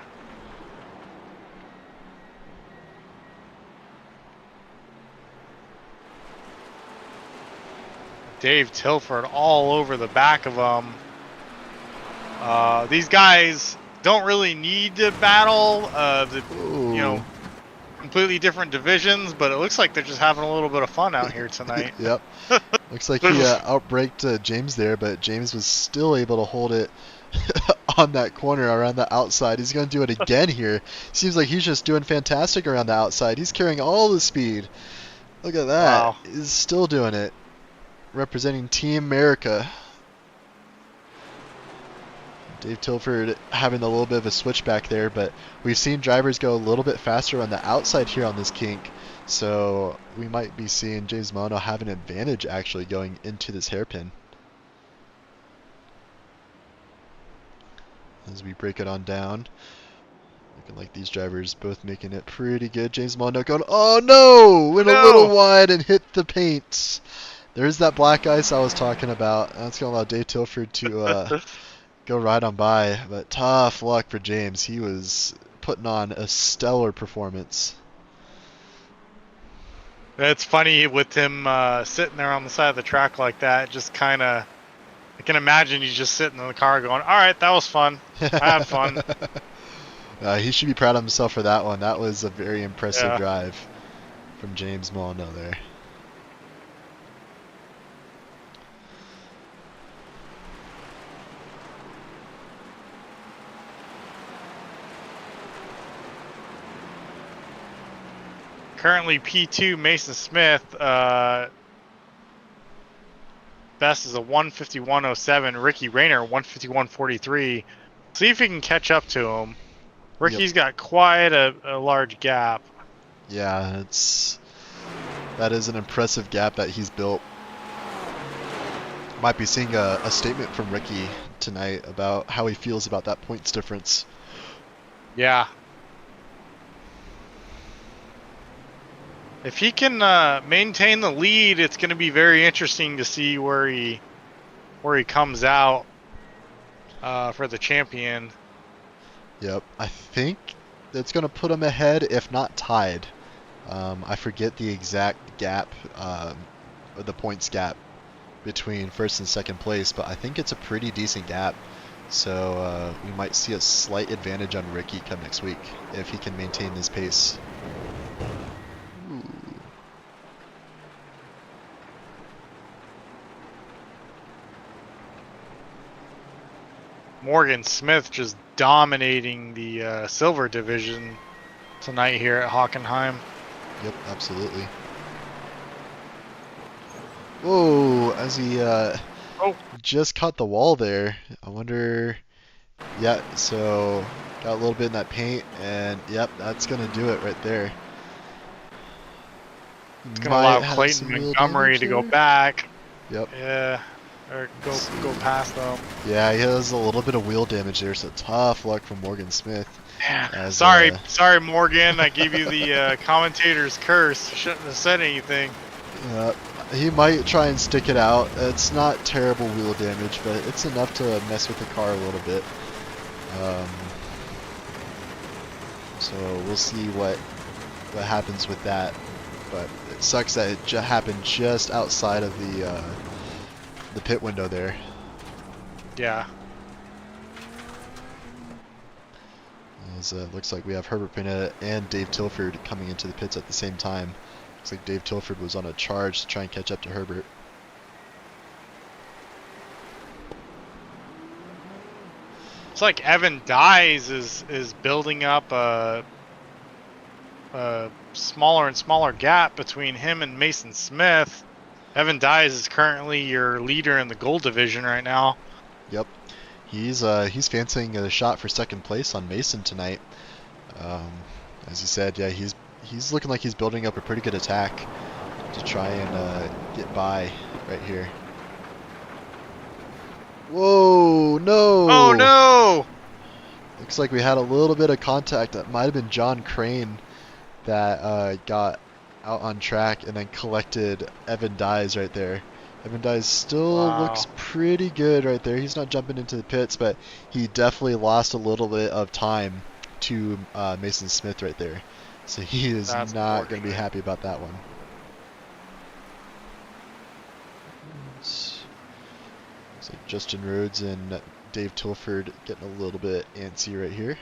Dave Tilford all over the back of them. These guys don't really need to battle completely different divisions, but it looks like they're just having a little bit of fun out here tonight. Yep. Looks like he outbraked James there, but James was still able to hold it on that corner around the outside. He's going to do it again here. Seems like he's just doing fantastic around the outside. He's carrying all the speed. Look at that. Wow. He's still doing it. Representing Team America. Dave Tilford having a little bit of a switchback there, but we've seen drivers go a little bit faster on the outside here on this kink, so we might be seeing James Molyneux have an advantage actually going into this hairpin. As we break it on down, looking like these drivers both making it pretty good. James Molyneux going, oh no! Went a little wide and hit the paint. There's that black ice I was talking about. That's going to allow Dave Tilford to go right on by, but tough luck for James. He was putting on a stellar performance. It's funny with him sitting there on the side of the track like that. Just kind of, I can imagine he's just sitting in the car going, "All right, that was fun. I had fun." He should be proud of himself for that one. That was a very impressive Yeah. drive from James Molyneux there. Currently P2 Mason Smith. Best is a 151.07. Ricky Rayner 151.43. See if he can catch up to him. Yep. Ricky's got quite a large gap. Yeah, that is an impressive gap that he's built. Might be seeing a statement from Ricky tonight about how he feels about that points difference. Yeah. If he can maintain the lead, it's going to be very interesting to see where he comes out for the champion. Yep, I think that's going to put him ahead, if not tied. I forget the exact gap, or the points gap between first and second place, but I think it's a pretty decent gap. So we might see a slight advantage on Ricky come next week if he can maintain his pace. Ooh. Morgan Smith just dominating the silver division tonight here at Hockenheim. Yep, absolutely. Whoa, as he just caught the wall there. I wonder. Yeah, so got a little bit in that paint, and yep, that's gonna do it right there. It's going to Might allow have Clayton some wheel Montgomery damage to go there. back. Yep. Yeah, or go past them. Yeah, he has a little bit of wheel damage there, so tough luck from Morgan Smith. Man, As sorry, Morgan. I gave you the commentator's curse. Shouldn't have said anything. he might try and stick it out. It's not terrible wheel damage, but it's enough to mess with the car a little bit. So we'll see what happens with that. But it sucks that it happened just outside of the pit window there. Yeah. As looks like we have Herbert Pineda and Dave Tilford coming into the pits at the same time. Looks like Dave Tilford was on a charge to try and catch up to Herbert. It's like Evan Dyes is building up a smaller and smaller gap between him and Mason Smith. Evan Dyes is currently your leader in the gold division right now. Yep, he's fancying a shot for second place on Mason tonight. As you said, yeah, he's looking like he's building up a pretty good attack to try and get by right here. Whoa, no! Oh no! Looks like we had a little bit of contact. That might have been John Crane that got out on track and then collected Evan Dyes right there. Evan Dyes still looks pretty good right there. He's not jumping into the pits, but he definitely lost a little bit of time to Mason Smith right there. So he is not going to be happy about that one. Looks like Justin Rhodes and Dave Tilford getting a little bit antsy right here.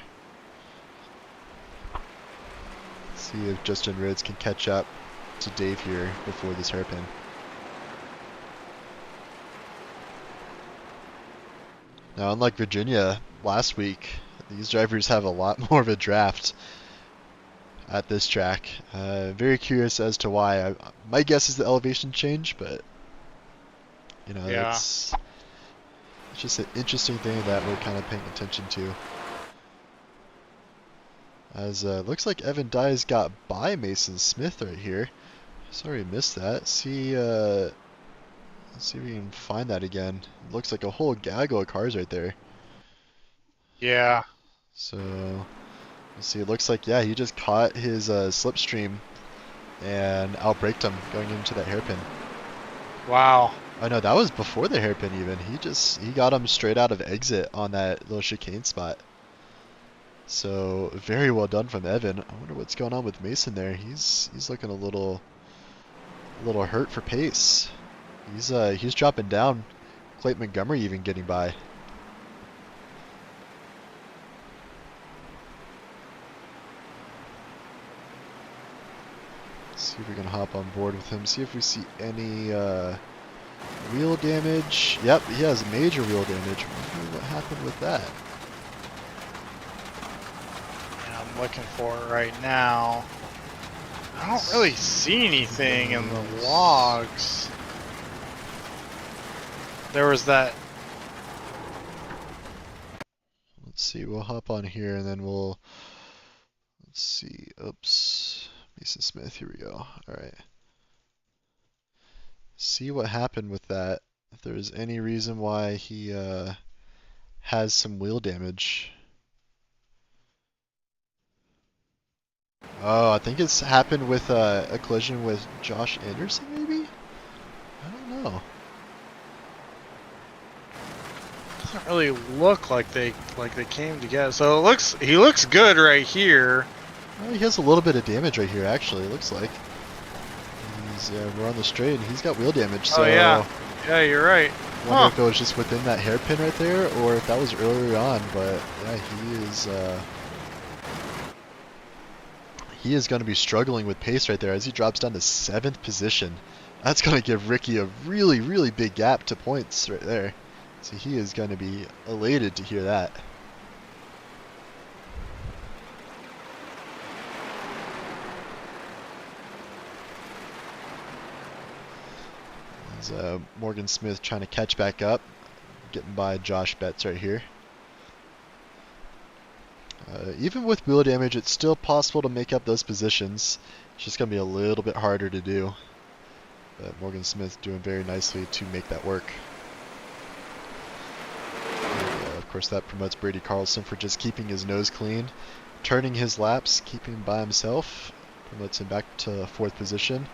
See if Justin Rhodes can catch up to Dave here before this hairpin. Now, unlike Virginia last week, these drivers have a lot more of a draft at this track. Very curious as to why. My guess is the elevation change, but you know, it's just an interesting thing that we're kind of paying attention to. As looks like Evan Dyes got by Mason Smith right here. Sorry I missed that. See, let's see if we can find that again. It looks like a whole gaggle of cars right there. Yeah. So, let's see. It looks like, yeah, he just caught his slipstream and outbraked him going into that hairpin. Wow. Oh no, that was before the hairpin even. He got him straight out of exit on that little chicane spot. So very well done from Evan. I wonder what's going on with Mason there. He's looking a little a little hurt for pace. He's dropping down. Clayton Montgomery even getting by. See if we can hop on board with him. See if we see any wheel damage. Yep, he has major wheel damage. I wonder what happened with that. Yeah, I'm looking for it right now. I don't really see anything in the logs. There was that. Let's see, we'll hop on here and then we'll, let's see, oops, Mason Smith, here we go. Alright. See what happened with that. If there's any reason why he has some wheel damage. Oh, I think it's happened with a collision with Josh Anderson, maybe? I don't know. Doesn't really look like they came together. So he looks good right here. Well, he has a little bit of damage right here, actually, it looks like. We're on the straight and he's got wheel damage, so... Oh, yeah. Yeah, you're right. I wonder if it was just within that hairpin right there, or if that was earlier on, but yeah, he is going to be struggling with pace right there as he drops down to 7th position. That's going to give Ricky a really, really big gap to points right there. So he is going to be elated to hear that. There's Morgan Smith trying to catch back up, getting by Josh Betts right here. Even with wheel damage, it's still possible to make up those positions. It's just going to be a little bit harder to do. But Morgan Smith doing very nicely to make that work. And, of course, that promotes Brady Carlson for just keeping his nose clean, turning his laps, keeping by himself, promotes him back to 4th position,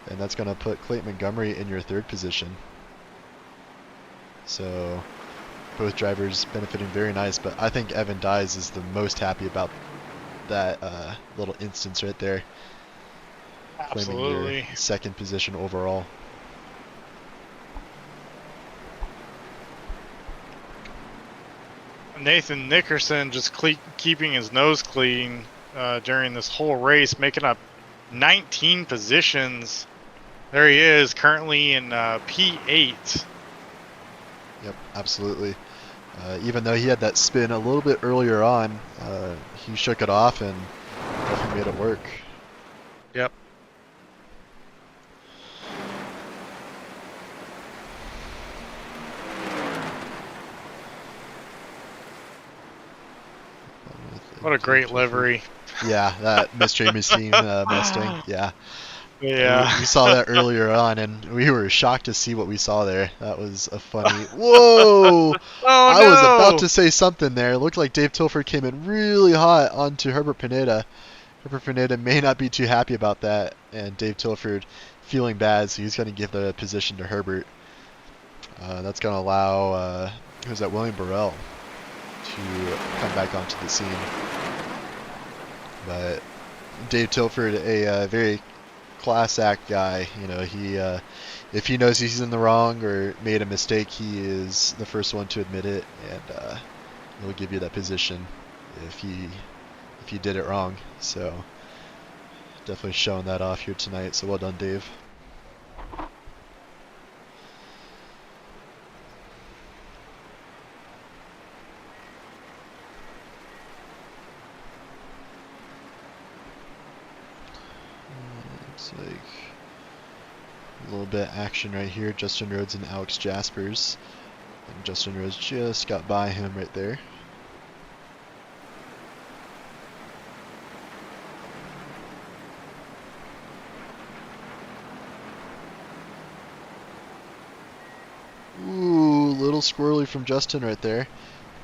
and that's going to put Clayton Montgomery in your 3rd position. So both drivers benefiting very nice, but I think Evan Dyes is the most happy about that little instance right there. Absolutely. Claiming your 2nd position overall. Nathan Nickerson just keeping his nose clean during this whole race, making up 19 positions. There he is, currently in P8. Yep, absolutely. Even though he had that spin a little bit earlier on, he shook it off and definitely made it work. Yep. What a great livery. Yeah, that Mystery Machine Mustang. Yeah. Yeah. We saw that earlier on, and we were shocked to see what we saw there. That was a funny... Whoa! Oh, I no! was about to say something there. It looked like Dave Tilford came in really hot onto Herbert Pineda. Herbert Pineda may not be too happy about that, and Dave Tilford feeling bad, so he's going to give the position to Herbert. That's going to allow... who's that? William Burrell to come back onto the scene. But Dave Tilford, a very class act guy, you know, he if he knows he's in the wrong or made a mistake, he is the first one to admit it, and he'll give you that position if you did it wrong. So definitely showing that off here tonight, so well done, Dave. Looks like a little bit of action right here. Justin Rhodes and Alex Jaspers. And Justin Rhodes just got by him right there. Ooh, little squirrely from Justin right there.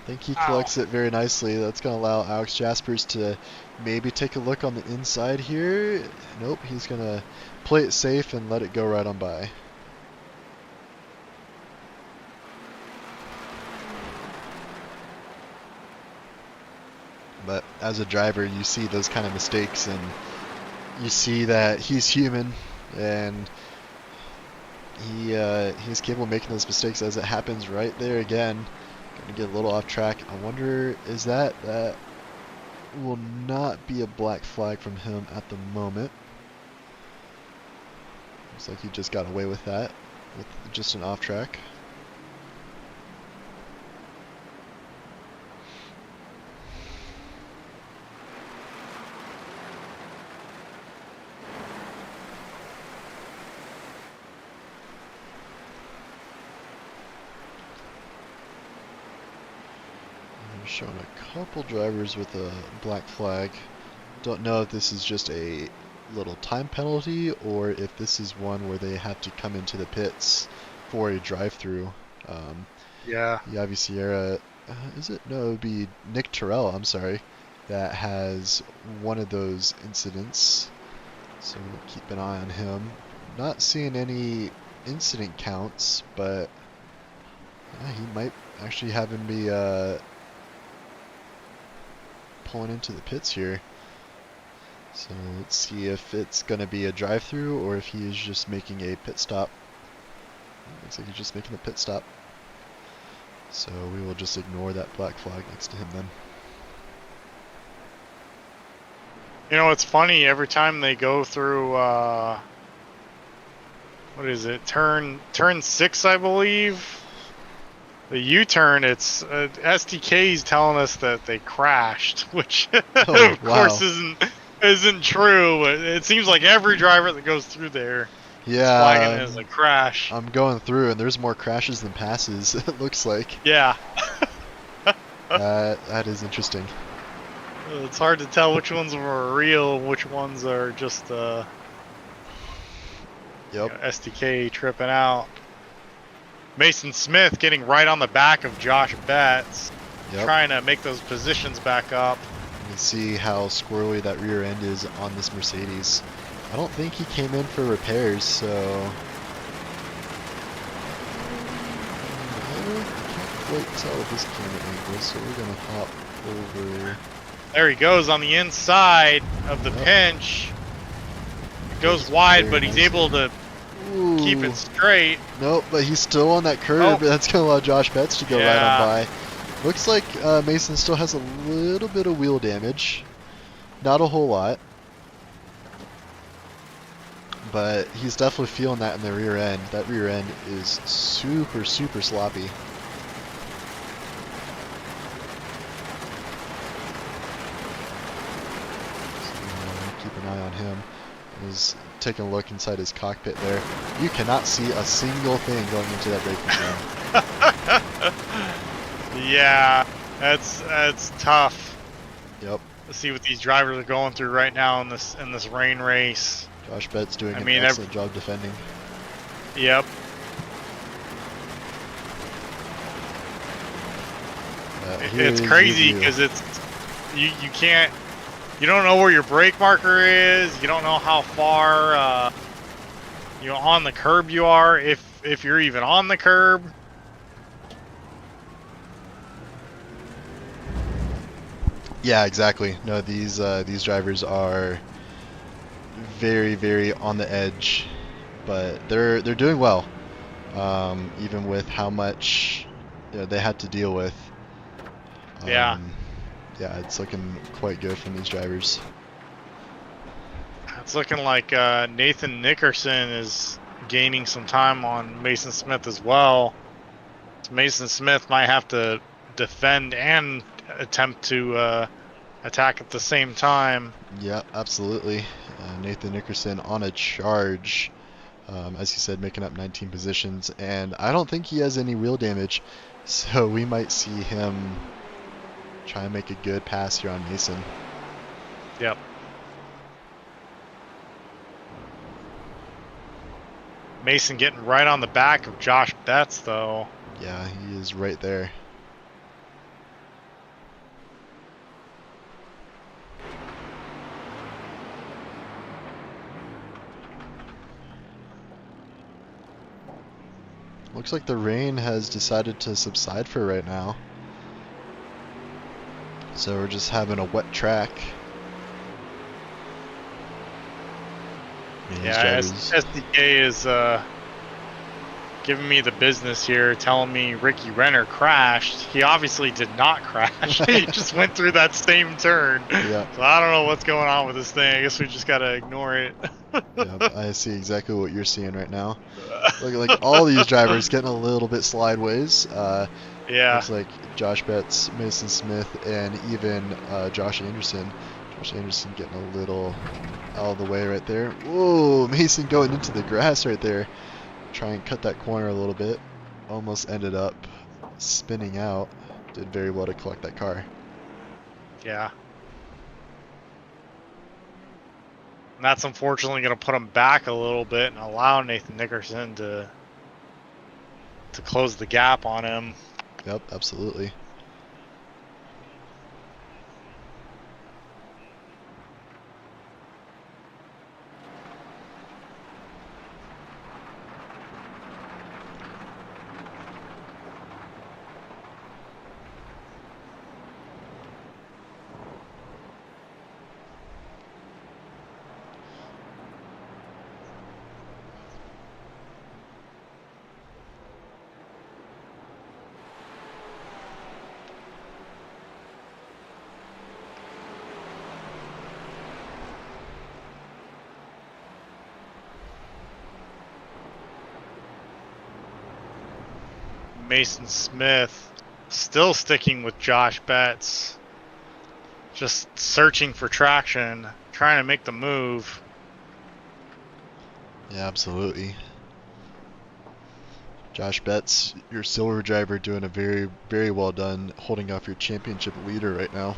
I think he collects it very nicely. That's going to allow Alex Jaspers to maybe take a look on the inside here. Nope, he's going to play it safe and let it go right on by. But as a driver, you see those kind of mistakes, and you see that he's human, and he's capable of making those mistakes as it happens right there again. Gonna get a little off track. I wonder, is that will not be a black flag from him at the moment. Looks like he just got away with that, with just an off track. Showing a couple drivers with a black flag. Don't know if this is just a little time penalty or if this is one where they have to come into the pits for a drive-through. Yeah. Yavi Sierra, is it? No, it would be Nick Terrell, I'm sorry, that has one of those incidents. So we'll keep an eye on him. Not seeing any incident counts, but he might actually have him be pulling into the pits here. So let's see if it's going to be a drive-through or if he is just making a pit stop. Looks like he's just making a pit stop. So we will just ignore that black flag next to him then. You know, it's funny, every time they go through, what is it, turn 6, I believe? The U-turn, it's SDK's telling us that they crashed, which of course isn't true. But it seems like every driver that goes through there is flagging it as a crash. I'm going through, and there's more crashes than passes. It looks like. Yeah. That is interesting. It's hard to tell which ones are real, which ones are just SDK tripping out. Mason Smith getting right on the back of Josh Betts, trying to make those positions back up. You can see how squirrely that rear end is on this Mercedes. I don't think he came in for repairs, so I can't quite tell with this camera angle, so we're going to hop over. There he goes on the inside of the pinch. It goes wide, but he's able to keep it straight. Nope, but he's still on that curb. That's going to allow Josh Betts to go right on by. Looks like Mason still has a little bit of wheel damage. Not a whole lot. But he's definitely feeling that in the rear end. That rear end is super, super sloppy. So, keep an eye on him. He's taking a look inside his cockpit there. You cannot see a single thing going into that braking zone. Yeah, that's tough. Yep. Let's see what these drivers are going through right now in this rain race. Josh Betts doing an excellent job defending. Yep. It's crazy because you don't know where your brake marker is. You don't know how far on the curb you are, if you're even on the curb. Yeah, exactly. No, these drivers are very, very on the edge, but they're doing well, even with how much they had to deal with. Yeah, it's looking quite good from these drivers. It's looking like Nathan Nickerson is gaining some time on Mason Smith as well. So Mason Smith might have to defend and attempt to attack at the same time. Yeah, absolutely. Nathan Nickerson on a charge, as you said, making up 19 positions, and I don't think he has any wheel damage, so we might see him try and make a good pass here on Mason. Yep. Mason getting right on the back of Josh Betts, though. Yeah, he is right there. Looks like the rain has decided to subside for right now. So we're just having a wet track. Yeah, SDK is giving me the business here, telling me Ricky Renner crashed. He obviously did not crash. He just went through that same turn. Yeah. So I don't know what's going on with this thing. I guess we just gotta ignore it. Yep, I see exactly what you're seeing right now. Look, like all these drivers getting a little bit slideways. Yeah. Looks like Josh Betts, Mason Smith, and even Josh Anderson. Josh Anderson getting a little out of the way right there. Whoa, Mason going into the grass right there. Try and cut that corner a little bit. Almost ended up spinning out. Did very well to collect that car. Yeah. And that's unfortunately going to put him back a little bit and allow Nathan Nickerson to close the gap on him. Yep, absolutely. Mason Smith still sticking with Josh Betts. Just searching for traction, trying to make the move. Yeah, absolutely. Josh Betts, your silver driver, doing a very, very well done holding off your championship leader right now.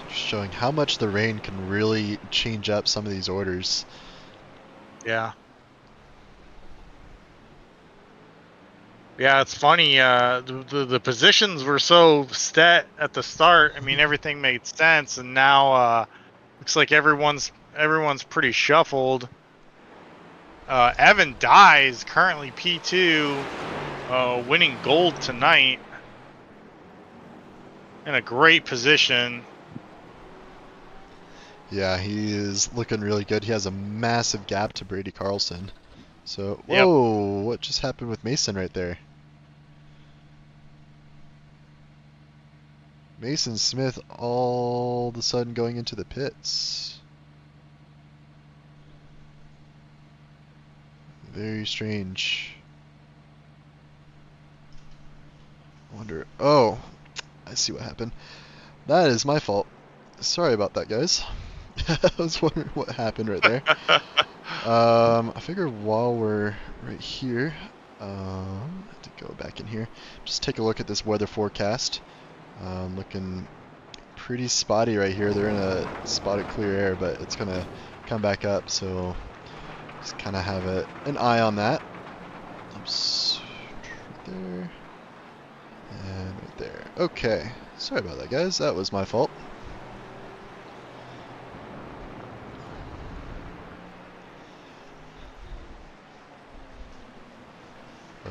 Just showing how much the rain can really change up some of these orders. Yeah. Yeah, it's funny. The positions were so set at the start. I mean, everything made sense, and now looks like everyone's pretty shuffled. Evan Dye currently P2, winning gold tonight, in a great position. Yeah, he is looking really good. He has a massive gap to Brady Carlson. So, whoa, what just happened with Mason right there? Mason Smith all of a sudden going into the pits. Very strange. I wonder. Oh, I see what happened. That is my fault. Sorry about that, guys. I was wondering what happened right there. I figure while we're right here, I have to go back in here. Just take a look at this weather forecast. Looking pretty spotty right here. They're in a spotted clear air, but it's gonna come back up, so just kind of have an eye on that. Oops, right there and right there. Okay, sorry about that, guys. That was my fault.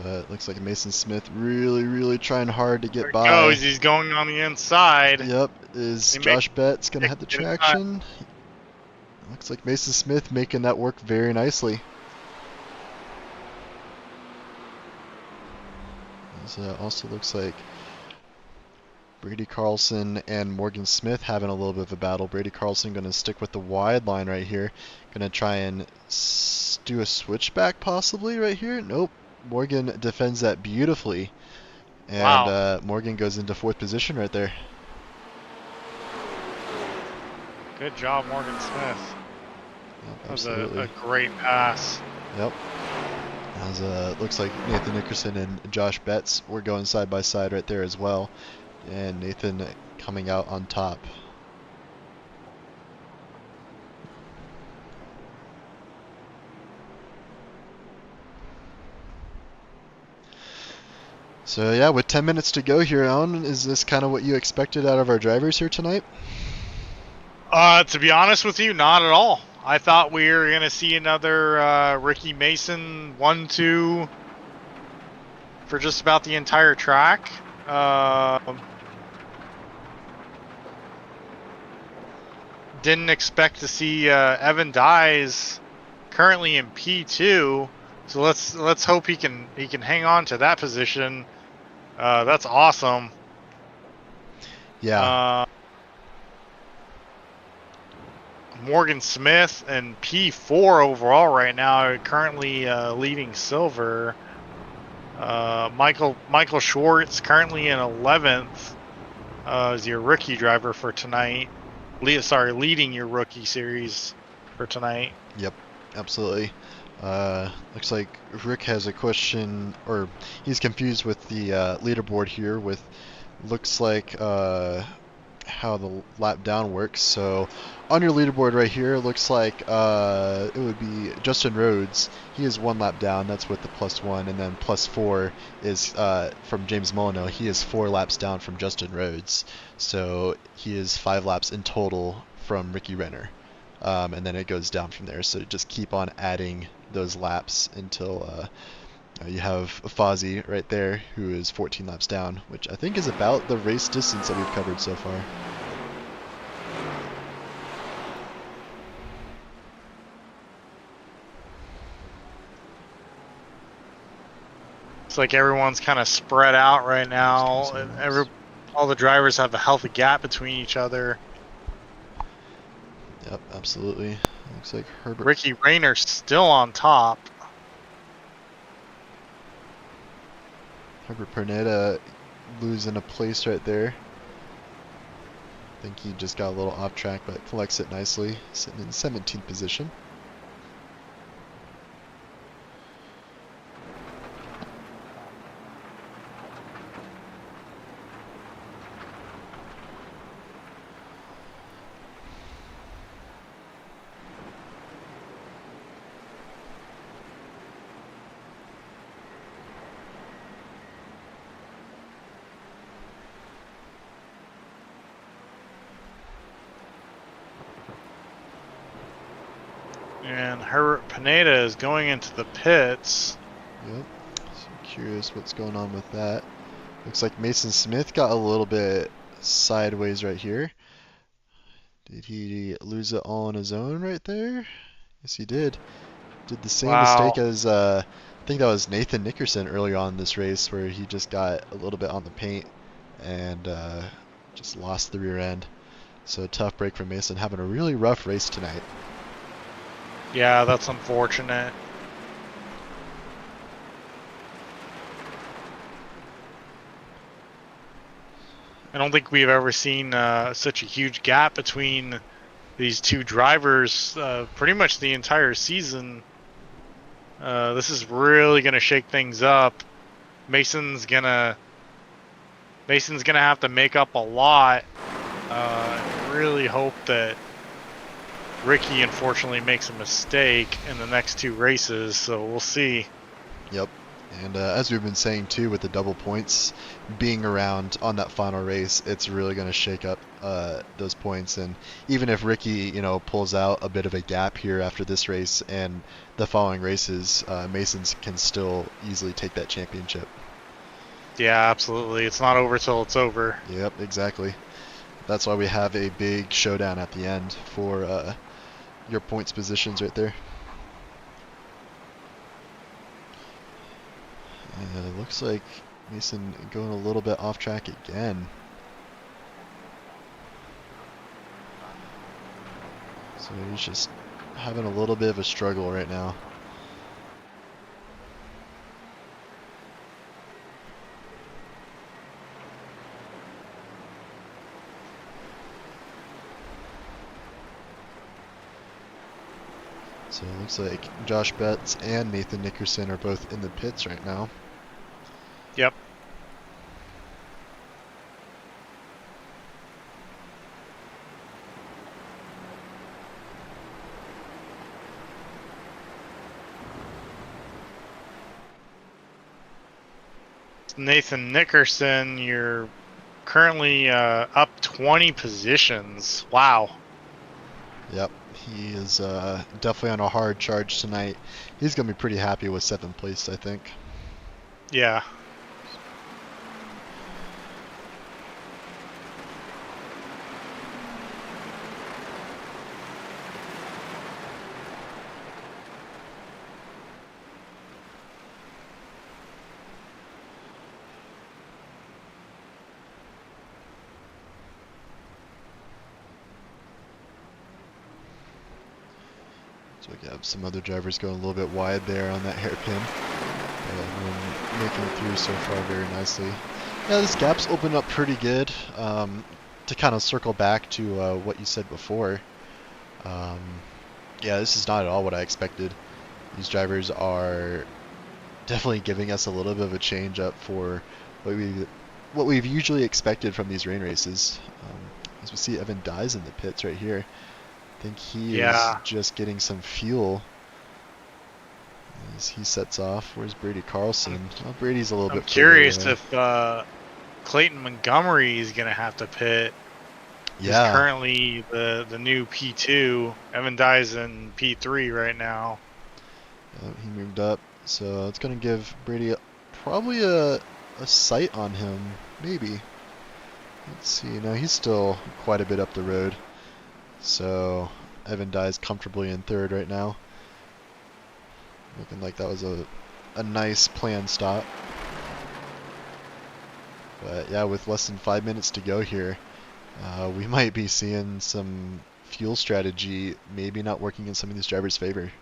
But looks like Mason Smith really trying hard to get by. There he goes. He's going on the inside. Yep. Is Josh Betts going to have the traction? Looks like Mason Smith making that work very nicely. Also looks like Brady Carlson and Morgan Smith having a little bit of a battle. Brady Carlson going to stick with the wide line right here. Going to try and do a switchback possibly right here. Nope. Morgan defends that beautifully. And wow. Morgan goes into 4th position right there. Good job, Morgan Smith. Yep, that was a great pass. Yep. As looks like Nathan Nickerson and Josh Betts were going side by side right there as well. And Nathan coming out on top. So yeah, with 10 minutes to go here, Alan, is this kind of what you expected out of our drivers here tonight? To be honest with you, not at all. I thought we were going to see another Ricky Mason 1-2 for just about the entire track. didn't expect to see Evan Dyes currently in P2. So let's hope he can hang on to that position. That's awesome. Yeah. Morgan Smith and P4 overall right now, currently leading silver. Michael Schwartz currently in 11th is your rookie driver for tonight. Leading your rookie series for tonight. Yep, absolutely. Looks like Rick has a question, or he's confused with the leaderboard here with looks like how the lap down works. So on your leaderboard right here, it looks like it would be Justin Rhodes. He is 1 lap down. That's with the +1, and then +4 is from James Molyneux. He is 4 laps down from Justin Rhodes. So he is 5 laps in total from Ricky Renner. And then it goes down from there. So just keep on adding those laps until you have Fozzie right there, who is 14 laps down, which I think is about the race distance that we've covered so far. It's like everyone's kind of spread out right now. All the drivers have a healthy gap between each other. Yep, absolutely. Looks like Ricky Rayner's still on top. Herbert Pernetta losing a place right there. I think he just got a little off track, but collects it nicely, sitting in 17th position. And Herbert Pineda is going into the pits. Yep. So curious what's going on with that. Looks like Mason Smith got a little bit sideways right here. Did he lose it all on his own right there? Yes, he did. Did the same mistake as I think that was Nathan Nickerson earlier on in this race, where he just got a little bit on the paint and just lost the rear end. So tough break for Mason, having a really rough race tonight. Yeah, that's unfortunate. I don't think we've ever seen such a huge gap between these two drivers pretty much the entire season. This is really going to shake things up. Mason's gonna have to make up a lot. I really hope that Ricky unfortunately makes a mistake in the next 2 races, so we'll see. Yep. And as we've been saying too, with the double points being around on that final race, it's really going to shake up those points. And even if Ricky, pulls out a bit of a gap here after this race and the following races, Masons can still easily take that championship. Yeah, absolutely. It's not over till it's over. Yep, exactly. That's why we have a big showdown at the end for your points positions right there. And it looks like Mason going a little bit off track again. So he's just having a little bit of a struggle right now. So it looks like Josh Betts and Nathan Nickerson are both in the pits right now. Yep. Nathan Nickerson, you're currently up 20 positions. Wow. Yep, he is definitely on a hard charge tonight. He's going to be pretty happy with 7th place, I think. Yeah. So we have some other drivers going a little bit wide there on that hairpin. And making through so far very nicely. Yeah, this gap's opened up pretty good. To kind of circle back to what you said before. Yeah, this is not at all what I expected. These drivers are definitely giving us a little bit of a change up for what we've usually expected from these rain races. As we see Evan Dyes in the pits right here. I think he is just getting some fuel as he sets off. Where's Brady Carlson? Oh, Brady's a little bit further away. I'm curious if Clayton Montgomery is going to have to pit. Yeah. He's currently the new P2. Evan Dyes in P3 right now. He moved up, so it's going to give Brady probably a sight on him, maybe. Let's see. No, he's still quite a bit up the road. So Evan Dyes comfortably in third right now. Looking like that was a nice planned stop. But yeah, with less than 5 minutes to go here, we might be seeing some fuel strategy maybe not working in some of these drivers' favor.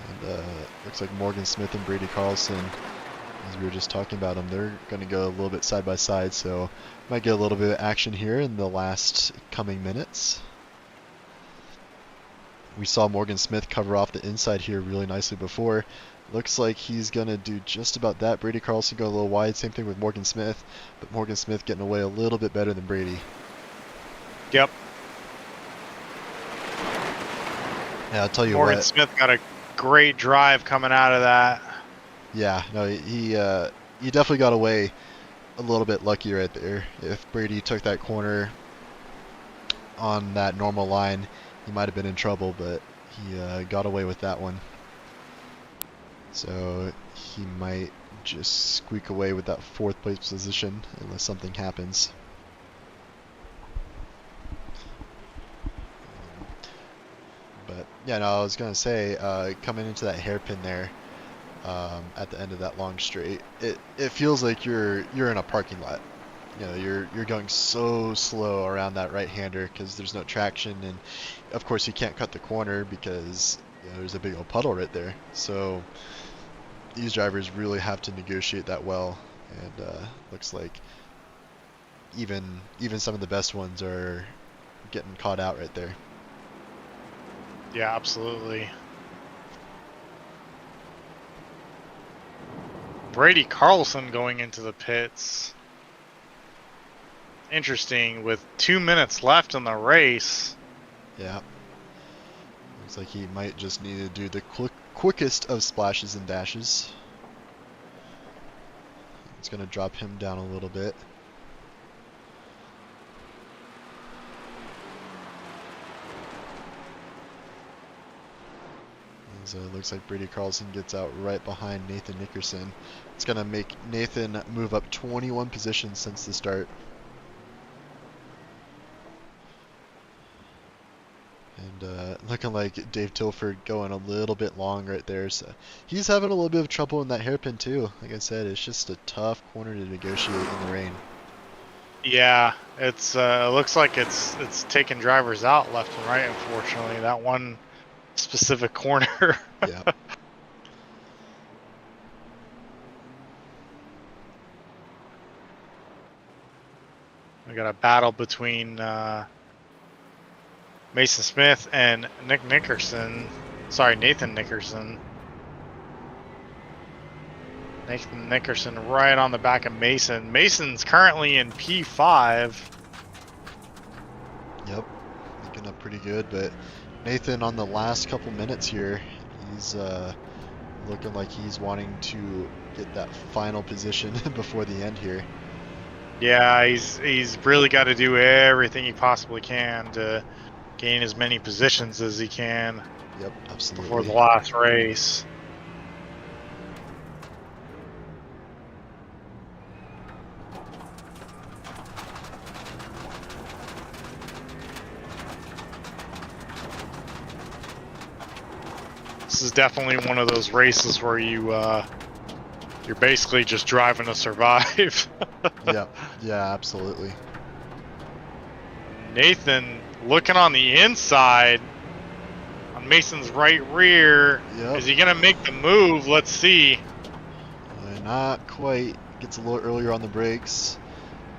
And looks like Morgan Smith and Brady Carlson, as we were just talking about them, they're going to go a little bit side by side, so might get a little bit of action here in the last coming minutes. We saw Morgan Smith cover off the inside here really nicely before. Looks like he's going to do just about that. Brady Carlson go a little wide, same thing with Morgan Smith, but Morgan Smith getting away a little bit better than Brady. Yep. Yeah, I'll tell you Morgan what. Smith got a great drive coming out of that. Yeah, no, he definitely got away a little bit lucky right there. If Brady took that corner on that normal line, he might have been in trouble, but he got away with that one. So he might just squeak away with that fourth place position unless something happens. But yeah, no, I was gonna say, coming into that hairpin there, at the end of that long straight, it feels like you're in a parking lot. You know, you're going so slow around that right-hander because there's no traction, and of course you can't cut the corner because there's a big old puddle right there. So these drivers really have to negotiate that well, and looks like even some of the best ones are getting caught out right there. Yeah, absolutely. Brady Carlson going into the pits. Interesting, with 2 minutes left in the race. Yeah. Looks like he might just need to do the quickest of splashes and dashes. It's going to drop him down a little bit. So it looks like Brady Carlson gets out right behind Nathan Nickerson. It's going to make Nathan move up 21 positions since the start. And looking like Dave Tilford going a little bit long right there. So he's having a little bit of trouble in that hairpin too. Like I said, it's just a tough corner to negotiate in the rain. Yeah, it's looks like it's taking drivers out left and right, unfortunately. That one specific corner. Yeah. We got a battle between Mason Smith and Nathan Nickerson. Nathan Nickerson right on the back of Mason. Mason's currently in P5. Yep, looking up pretty good, but Nathan on the last couple minutes here, he's looking like he's wanting to get that final position before the end here. Yeah, he's really got to do everything he possibly can to gain as many positions as he can. Yep, absolutely. Before the last race. This is definitely one of those races where you're basically just driving to survive. Yeah, absolutely. Nathan looking on the inside on Mason's right rear. Yep. Is he going to make the move? Let's see. Not quite. Gets a little earlier on the brakes.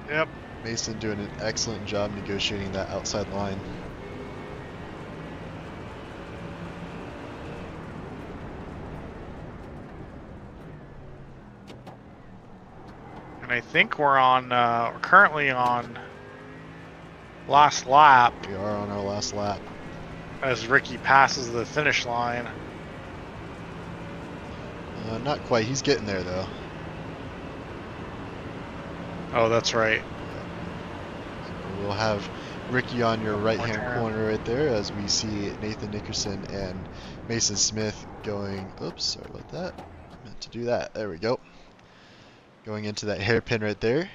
Yep. Mason doing an excellent job negotiating that outside line. And I think we're currently on last lap. We are on our last lap. As Ricky passes the finish line. Not quite. He's getting there, though. Oh, that's right. So we'll have Ricky on your right-hand turn. corner right there as we see Nathan Nickerson and Mason Smith going... Oops, sorry about that. I meant to do that. There we go. Going into that hairpin right there.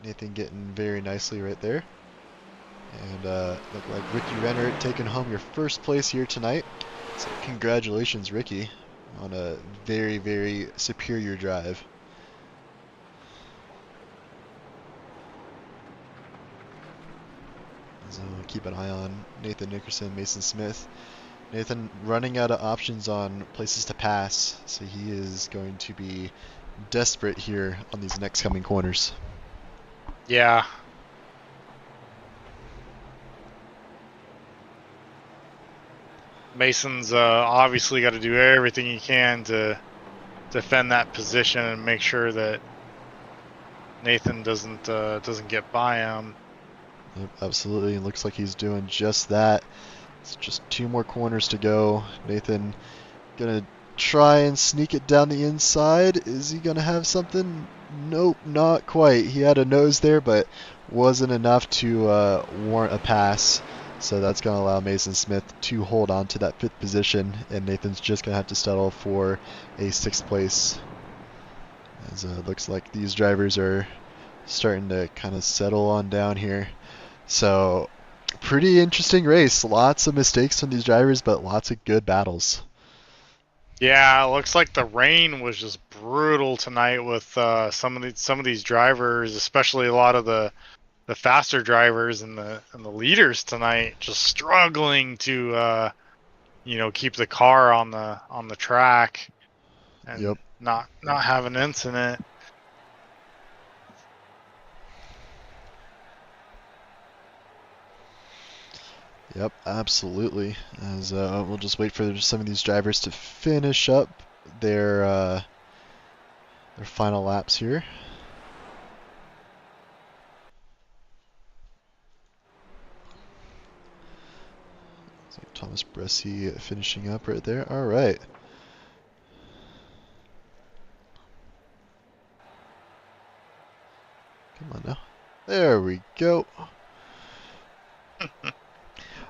Nathan getting very nicely right there. And look like Ricky Renner taking home your first place here tonight. So congratulations, Ricky, on a very, very superior drive. So keep an eye on Nathan Nickerson, Mason Smith. Nathan running out of options on places to pass, so he is going to be desperate here on these next coming corners. Yeah. Mason's obviously got to do everything he can to defend that position and make sure that Nathan doesn't get by him. Yep, absolutely. It looks like he's doing just that. It's just 2 more corners to go. Nathan gonna try and sneak it down the inside. Is he gonna have something? Nope, not quite. He had a nose there, but wasn't enough to warrant a pass. So that's going to allow Mason Smith to hold on to that 5th position, and Nathan's just going to have to settle for a 6th place. As it looks like these drivers are starting to kind of settle on down here. So pretty interesting race. Lots of mistakes from these drivers, but lots of good battles. Yeah, it looks like the rain was just brutal tonight with some of these drivers, especially a lot of the faster drivers and the leaders tonight, just struggling to keep the car on the track and Yep. not have an incident. Yep, absolutely. As we'll just wait for some of these drivers to finish up their final laps here. Looks like Thomas Bressi finishing up right there. All right. Come on now. There we go.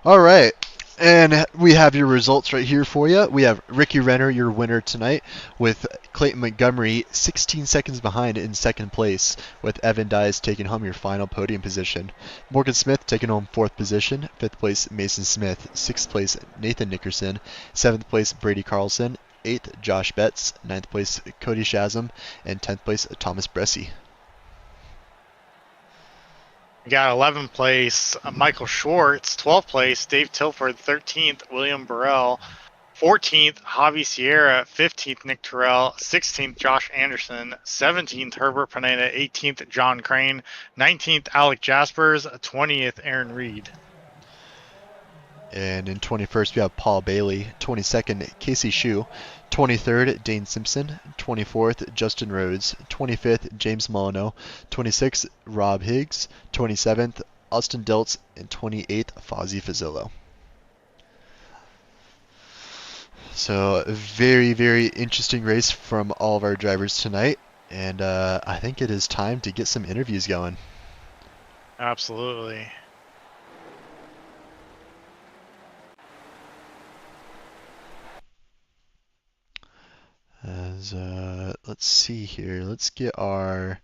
All right. And we have your results right here for you. We have Ricky Renner, your winner tonight, with Clayton Montgomery 16 seconds behind in 2nd place, with Evan Dyes taking home your final podium position. Morgan Smith taking home 4th position, 5th place Mason Smith, 6th place Nathan Nickerson, 7th place Brady Carlson, 8th Josh Betts, 9th place Cody Shazam, and 10th place Thomas Bressi. We got 11th place Michael Schwartz, 12th place Dave Tilford, 13th William Burrell, 14th Javi Sierra, 15th Nick Terrell, 16th Josh Anderson, 17th Herbert Pineda, 18th John Crane, 19th Alec Jaspers, 20th Aaron Reed. And in 21st, we have Paul Bailey. 22nd, Casey Shue. 23rd, Dane Simpson. 24th, Justin Rhodes. 25th, James Molyneux. 26th, Rob Higgs. 27th, Austin Diltz. And 28th, Fozzie Fazzillo. So a very, very interesting race from all of our drivers tonight. And I think it is time to get some interviews going. Absolutely. As let's see here. Let's get our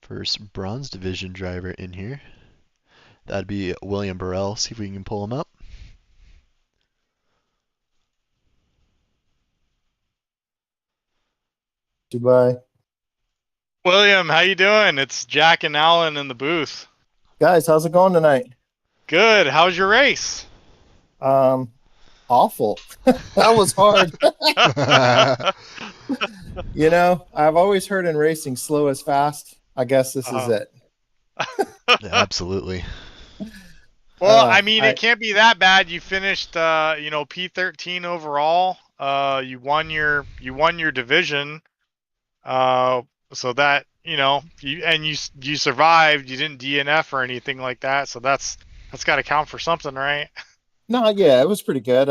first bronze division driver in here. That'd be William Burrell. See if we can pull him up. Goodbye. William, how you doing? It's Jack and Alan in the booth. Guys, how's it going tonight? Good. How's your race? Um, Awful. That was hard. I've always heard in racing, slow is fast. I guess this is uh, it. Yeah, absolutely. well, I mean, it I can't be that bad. You finished, P13 overall. You won your division. Uh, so that you survived. You didn't DNF or anything like that. So that's got to count for something, right? No, yeah, it was pretty good.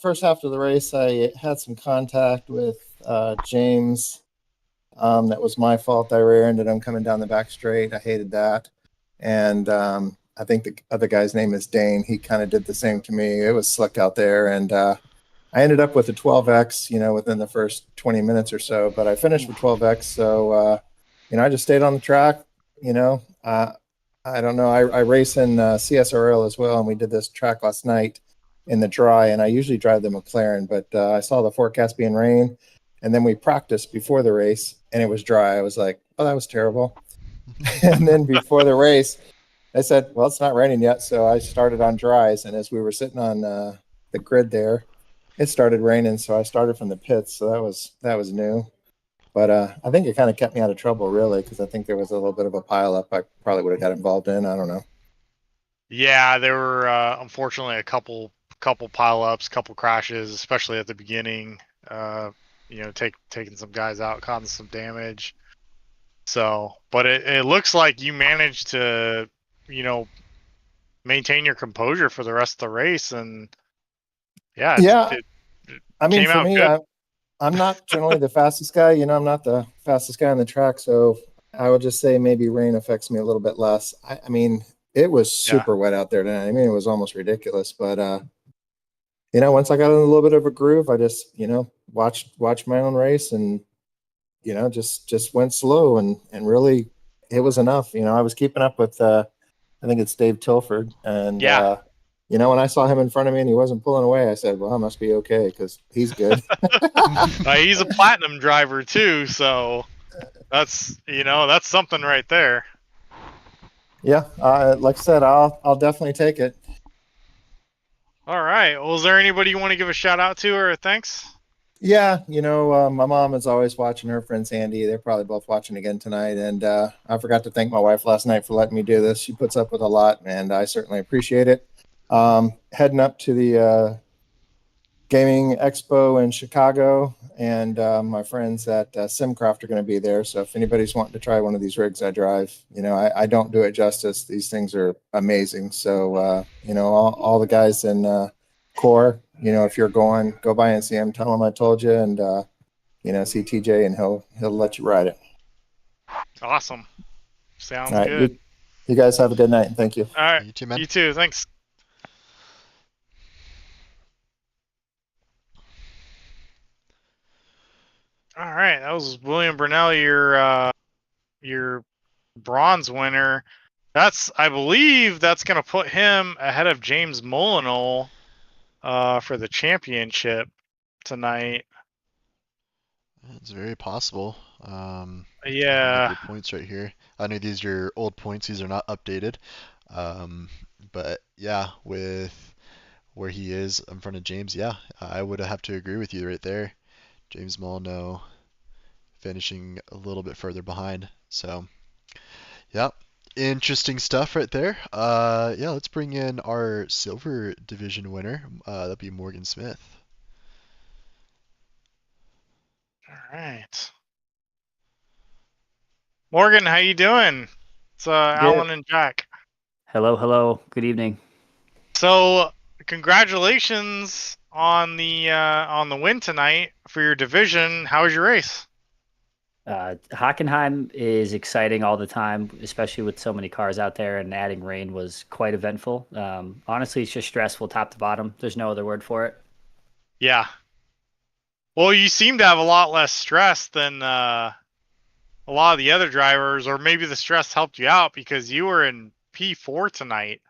First half of the race, I had some contact with James. That was my fault. I rear-ended him coming down the back straight. I hated that. And I think the other guy's name is Dane. He kind of did the same to me. It was slick out there, and I ended up with a 12X, within the first 20 minutes or so. But I finished with Oof. 12X, so I just stayed on the track. You know, uh, I don't know. I race in CSRL as well, and we did this track last night in the dry. And I usually drive the McLaren, but I saw the forecast being rain, and then we practiced before the race, and it was dry. I was like, "Oh, that was terrible." And then before the race, I said, "Well, it's not raining yet," so I started on dries. And as we were sitting on the grid there, it started raining, so I started from the pits. So that was new. But I think it kind of kept me out of trouble, really, because I think there was a little bit of a pileup I probably would have got involved in. I don't know. Yeah, there were unfortunately a couple pileups, couple crashes, especially at the beginning. Uh, taking some guys out, causing some damage. So, but it looks like you managed to, you know, maintain your composure for the rest of the race, and yeah, Yeah, it I mean, came for out me, good. I'm not generally the fastest guy. I'm not the fastest guy on the track, so I would just say maybe rain affects me a little bit less. I mean, it was Yeah, super wet out there tonight. I mean, it was almost ridiculous. But once I got in a little bit of a groove, I just watched my own race and just went slow and really it was enough. I was keeping up with I think it's Dave Tilford, and yeah. when I saw him in front of me and he wasn't pulling away, I said, "Well, I must be okay because he's good." He's a platinum driver too, so that's something right there. Yeah, like I said, I'll definitely take it. All right. Well, is there anybody you want to give a shout out to or a thanks? Yeah, my mom is always watching. Her friend Sandy, they're probably both watching again tonight. And I forgot to thank my wife last night for letting me do this. She puts up with a lot, and I certainly appreciate it. Heading up to the gaming expo in Chicago, and my friends at Simcraft are going to be there. So if anybody's wanting to try one of these rigs I drive, I don't do it justice. These things are amazing. So all the guys in Core, if you're going, go by and see him. Tell him I told you, and see TJ, and he'll let you ride it. Awesome. All Sounds right, good. you guys have a good night, and thank you. All right. You too, man. You too. Thanks. All right. That was William Brunel, your bronze winner. I believe that's gonna put him ahead of James Molinol for the championship tonight. It's very possible. Looking at Yeah. your points right here. I know these are your old points. These are not updated. Um, but yeah, with where he is in front of James, yeah, I would have to agree with you right there. James Molyneux finishing a little bit further behind. So yeah, interesting stuff right there. Yeah, let's bring in our silver division winner. That'd be Morgan Smith. All right. Morgan, how you doing? It's Good. Alan and Jack. Hello, hello. Good evening. So, congratulations on the win tonight for your division. How was your race? Hockenheim is exciting all the time, especially with so many cars out there, and adding rain was quite eventful. Honestly, it's just stressful top to bottom. There's no other word for it. Yeah. Well, you seem to have a lot less stress than a lot of the other drivers, or maybe the stress helped you out because you were in P4 tonight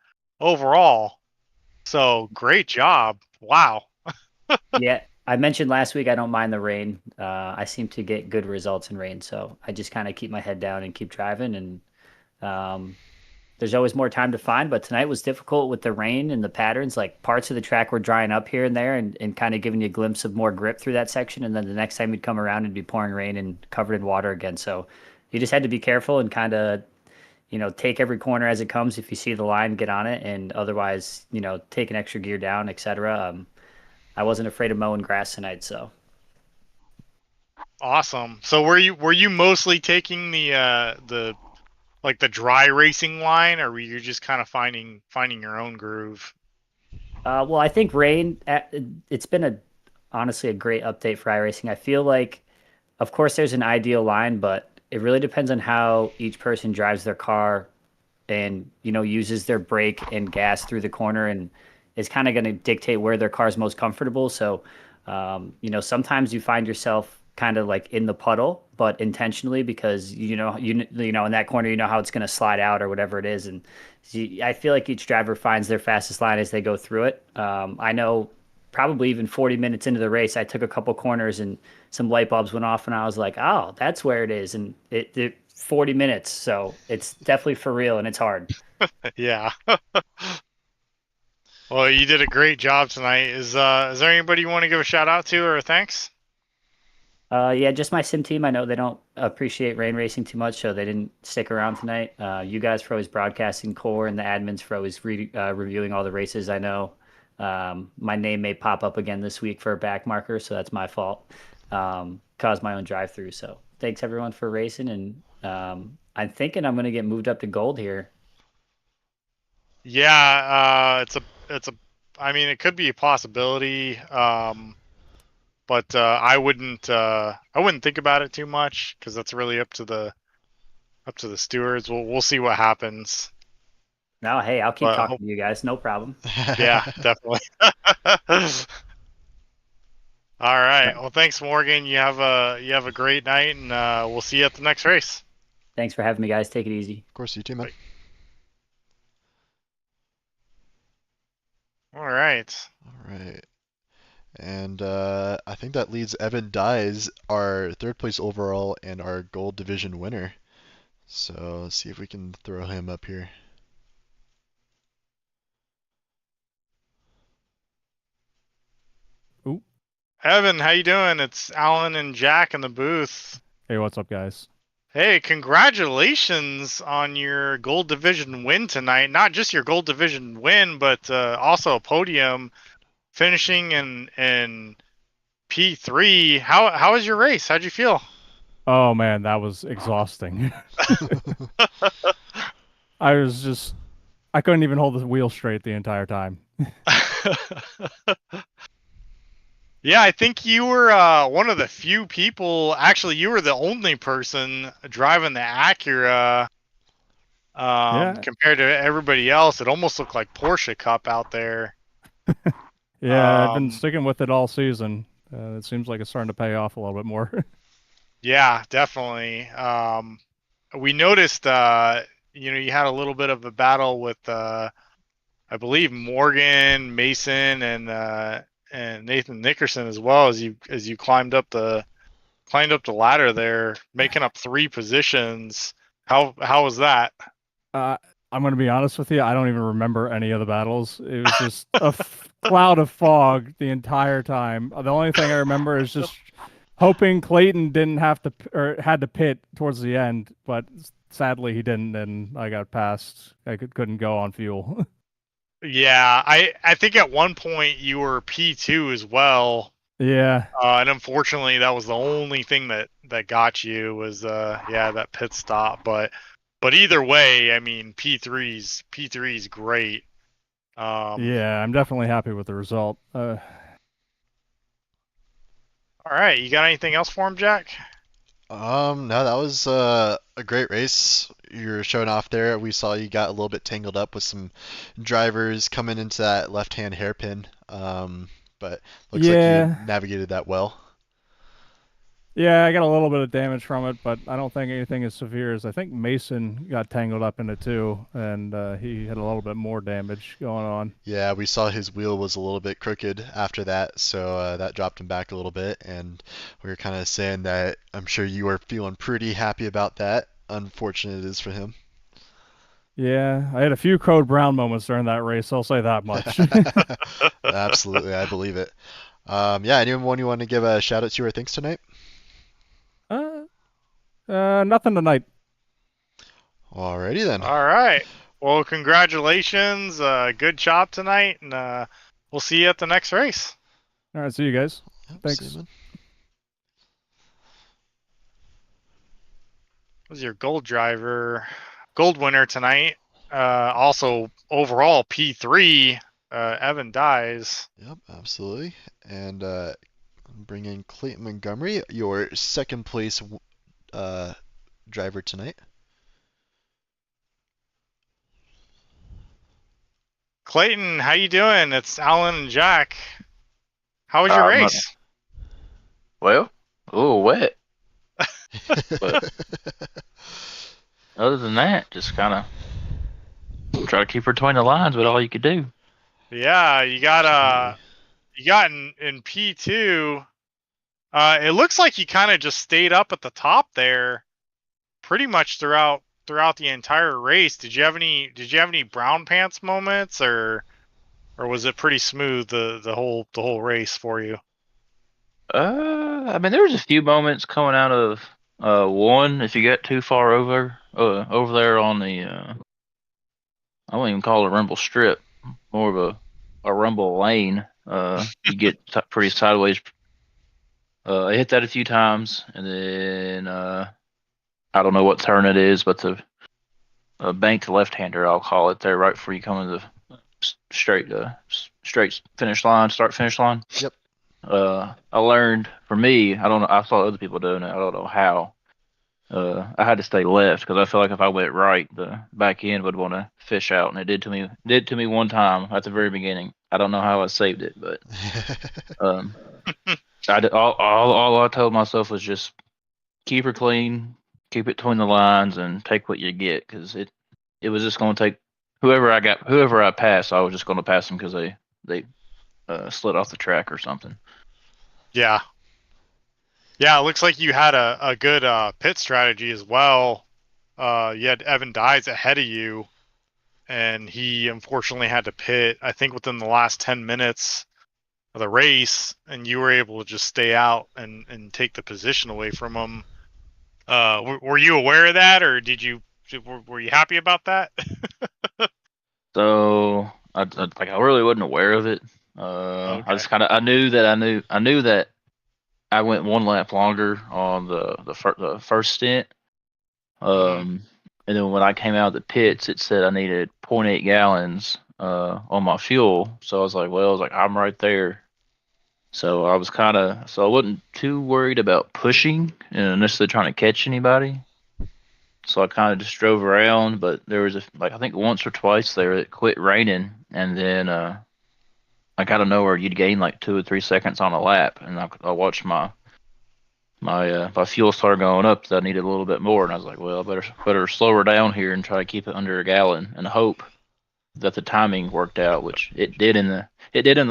overall. So great job. Wow. Yeah, I mentioned last week I don't mind the rain. I seem to get good results in rain, so I just kind of keep my head down and keep driving. And there's always more time to find. But tonight was difficult with the rain and the patterns. Like parts of the track were drying up here and there, and kind of giving you a glimpse of more grip through that section. And then the next time you'd come around, it'd be pouring rain and covered in water again. So you just had to be careful and kind of, take every corner as it comes. If you see the line, get on it, and otherwise, take an extra gear down, etc. I wasn't afraid of mowing grass tonight, so. Awesome. So were you mostly taking the like the dry racing line, or were you just kind of finding your own groove? Well, I think rain. It's been honestly a great update for iRacing. I feel like, of course, there's an ideal line, but it really depends on how each person drives their car and uses their brake and gas through the corner, and is kind of going to dictate where their car is most comfortable. So sometimes you find yourself kind of like in the puddle, but intentionally, because in that corner how it's going to slide out or whatever it is. And I feel like each driver finds their fastest line as they go through it. I know probably even 40 minutes into the race, I took a couple corners and some light bulbs went off, and I was like, oh, that's where it is. And it 40 minutes, so it's definitely for real, and it's hard. Yeah. Well, you did a great job tonight. Is there anybody you want to give a shout out to or a thanks? Yeah, just my sim team. I know they don't appreciate rain racing too much, so they didn't stick around tonight. You guys for always broadcasting core, and the admins for always reviewing all the races. I know my name may pop up again this week for a back marker, so that's my fault. Caused my own drive through. So thanks everyone for racing, and I'm thinking I'm gonna get moved up to gold here. Yeah, it's a I mean, it could be a possibility. But I wouldn't think about it too much, because that's really up to the stewards. We'll see what happens. No, hey, I'll keep But talking to you guys. No problem. yeah, definitely. All right. Well, thanks, Morgan. You have a great night, and we'll see you at the next race. Thanks for having me, guys. Take it easy. Of course, you too, man. Bye. All right. All right. And I think that leaves Evan Dyes, our third place overall and our gold division winner. So let's see if we can throw him up here. Ooh. Evan, how you doing? It's Alan and Jack in the booth. Hey, what's up, guys? Hey, congratulations on your gold division win tonight. Not just your gold division win, but also a podium, finishing in P3. How was your race? How'd you feel? Oh man, that was exhausting. I couldn't even hold the wheel straight the entire time. Yeah, I think you were one of the few people. Actually, you were the only person driving the Acura. Yeah. Compared to everybody else, it almost looked like Porsche Cup out there. Yeah, I've been sticking with it all season. It seems like it's starting to pay off a little bit more. Yeah, definitely. We noticed, you had a little bit of a battle with, I believe Morgan, Mason, and Nathan Nickerson as well, as you climbed up the ladder there, making up 3 positions. How was that? I'm going to be honest with you. I don't even remember any of the battles. It was just a cloud of fog the entire time. The only thing I remember is just hoping Clayton didn't have to or had to pit towards the end, but sadly he didn't, and I got passed. I couldn't go on fuel. Yeah, I think at one point you were P2 as well. Yeah. And unfortunately, that was the only thing that got you was that pit stop. But either way, I mean, P3's great. Yeah, I'm definitely happy with the result. All right, you got anything else for him, Jack? No, that was a great race. You're showing off there. We saw you got a little bit tangled up with some drivers coming into that left-hand hairpin. But looks like you navigated that well. Yeah, I got a little bit of damage from it, but I don't think anything as severe as I think Mason got tangled up in it too, and he had a little bit more damage going on. Yeah, we saw his wheel was a little bit crooked after that, so that dropped him back a little bit, and we were kind of saying that I'm sure you were feeling pretty happy about that. Unfortunate it is for him. Yeah, I had a few Code Brown moments during that race. I'll say that much. Absolutely, I believe it. Yeah, anyone you want to give a shout out to or thanks tonight? uh, Nothing tonight. Alrighty then. All right. Well, congratulations. Good job tonight, and we'll see you at the next race. All right, see you guys. Yep, Thanks. see you, man. Was your gold winner tonight. Also, overall P3, Evan Dies. Yep, absolutely. And bring in Clayton Montgomery, your second place driver tonight. Clayton, how you doing? It's Alan and Jack. How was your I'm not, race? well, a little wet, but other than that, just kind of try to keep her between the lines with all you could do. Yeah, you got in P2. It looks like you kind of just stayed up at the top there, pretty much throughout the entire race. Did you have any brown pants moments, or was it pretty smooth the whole race for you? I mean, there was a few moments coming out of one. If you get too far over there on the I won't even call it a rumble strip, more of a rumble lane. You get pretty sideways. I hit that a few times, and then I don't know what turn it is, but the banked left-hander, I'll call it there, right before you come into the straight finish line, start finish line. Yep. I learned, for me, I don't know, I saw other people doing it, I don't know how. I had to stay left because I feel like if I went right, the back end would want to fish out, and it did to me one time at the very beginning. I don't know how I saved it, but I did, all I told myself was just keep her clean, keep it between the lines, and take what you get, because it was just going to take whoever I passed. I was just going to pass them because they slid off the track or something. Yeah. Yeah, it looks like you had a good pit strategy as well. You had Evan Dies ahead of you, and he unfortunately had to pit, I think, within the last 10 minutes of the race, and you were able to just stay out and take the position away from him. Were you aware of that, or were you happy about that? So I really wasn't aware of it. Okay. I just I knew that I went one lap longer on the first stint. And then when I came out of the pits, it said I needed 0.8 gallons on my fuel. So I was like, I'm right there. So I wasn't too worried about pushing and necessarily trying to catch anybody. So I kind of just drove around, but there was I think once or twice there it quit raining, and then like out of nowhere you'd gain like 2 or 3 seconds on a lap, and I watched my fuel started going up. So I needed a little bit more, and I was like, well, I better slow her down here and try to keep it under a gallon, and hope that the timing worked out, which it did in the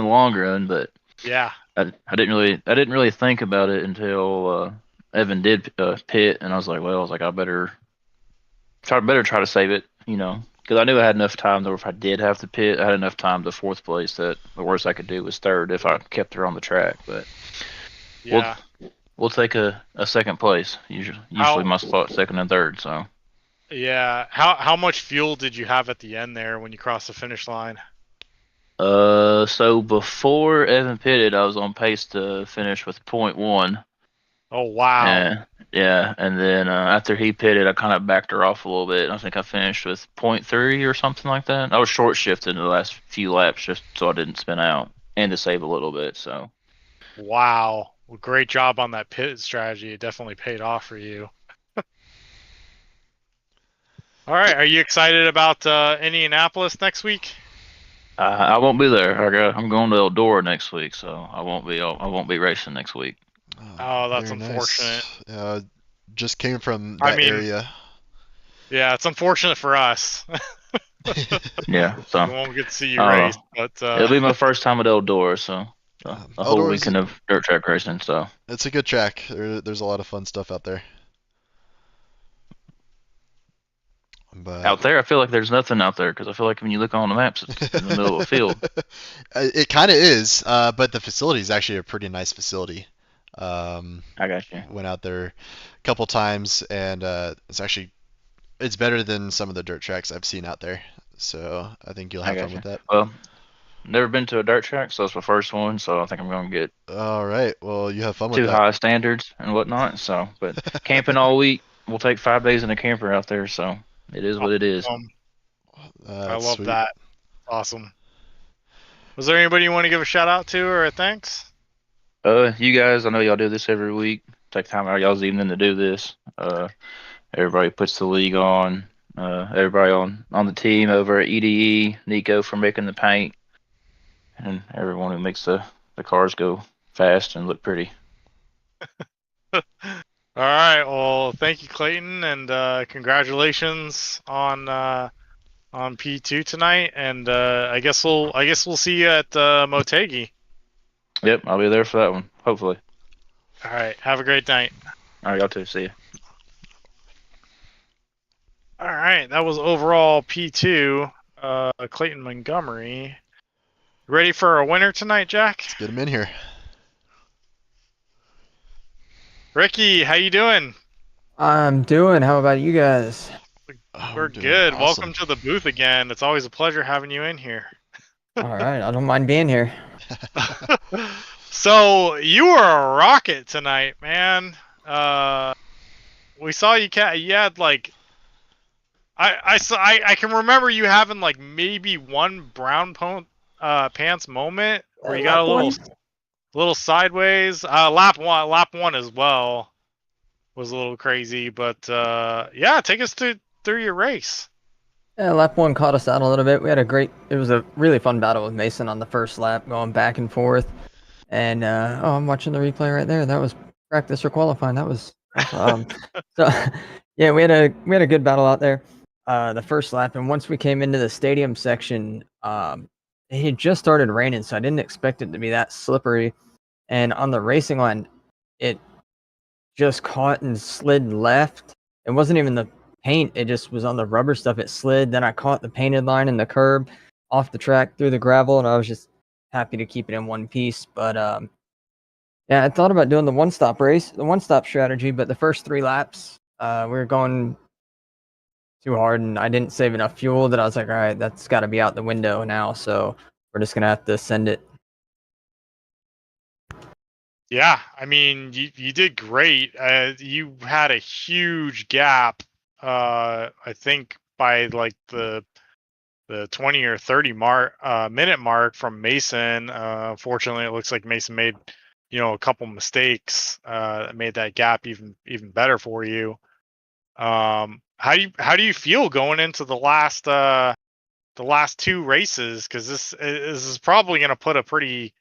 long run. But Yeah. I didn't really think about it until Evan did pit, and I was like, I better try to save it, because I knew I had enough time that if I did have to pit, I had enough time to fourth place that the worst I could do was third if I kept her on the track. But Yeah. we'll take a second place. Usually my spot second and third. So Yeah. How much fuel did you have at the end there when you crossed the finish line? so before Evan pitted, I was on pace to finish with 0.1. Oh wow. Yeah, and then after he pitted, I kind of backed her off a little bit. I think I finished with 0.3 or something like that. I was short shifted in the last few laps just so I didn't spin out and to save a little bit. So Wow. Well, great job on that pit strategy. It definitely paid off for you. All right. Are you excited about Indianapolis next week? I won't be there. I'm going to Eldora next week, so I won't be racing next week. Oh, that's very unfortunate. Nice. Just came from that area. Yeah, it's unfortunate for us. Yeah, so we won't get to see you race, but it'll be my first time at Eldora, so a whole Eldora's weekend of dirt track racing. So it's a good track. There's a lot of fun stuff out there. But Out there, I feel like there's nothing out there because I feel like when you look on the maps, it's in the middle of a field. It kind of is, but the facility is actually a pretty nice facility. I got you. Went out there a couple times, and it's better than some of the dirt tracks I've seen out there. So I think you'll I have got fun you. with that. Well, never been to a dirt track, so it's my first one. So I think I'm gonna get All right. Well, you have fun with too that. high standards and whatnot. So, but camping all week, we'll take 5 days in a camper out there. So it is what it is. I That's love sweet. that. Awesome. Was there anybody you want to give a shout out to or a thanks? You guys, I know y'all do this every week. Take time out of y'all's evening to do this. Everybody puts the league on. Everybody on the team over at EDE, Nico for making the paint, and everyone who makes the cars go fast and look pretty. All right. Well, thank you, Clayton, and congratulations on P2 tonight. And I guess we'll see you at Motegi. Yep, I'll be there for that one. Hopefully. All right. Have a great night. All right, y'all too. See ya. All right. That was overall P2. Clayton Montgomery. Ready for a winner tonight, Jack? Let's get him in here. Ricky, how you doing? I'm doing. How about you guys? Oh, We're doing good. awesome. Welcome to the booth again. It's always a pleasure having you in here. All right, I don't mind being here. So you were a rocket tonight, man. We saw you. You had like, I can remember you having like maybe one brown pants moment where you got a little sideways. Lap one as well was a little crazy, but yeah, take us through your race. Yeah, lap one caught us out a little bit. It was a really fun battle with Mason on the first lap, going back and forth. And I'm watching the replay right there. That was practice or qualifying. That was awesome. So yeah, we had a good battle out there. The first lap, and once we came into the stadium section, it had just started raining, so I didn't expect it to be that slippery. And on the racing line, it just caught and slid left. It wasn't even the paint, it just was on the rubber stuff. It slid, then I caught the painted line in the curb off the track through the gravel, and I was just happy to keep it in one piece. But yeah, I thought about doing the one-stop strategy, but the first 3 laps, we were going too hard, and I didn't save enough fuel that I was like, all right, that's got to be out the window now, so we're just going to have to send it. Yeah, I mean, you did great. You had a huge gap. I think by like the 20 or 30 minute mark from Mason. Fortunately, it looks like Mason made a couple mistakes that made that gap even better for you. How do you feel going into the last 2 races? Because this is probably going to put a pretty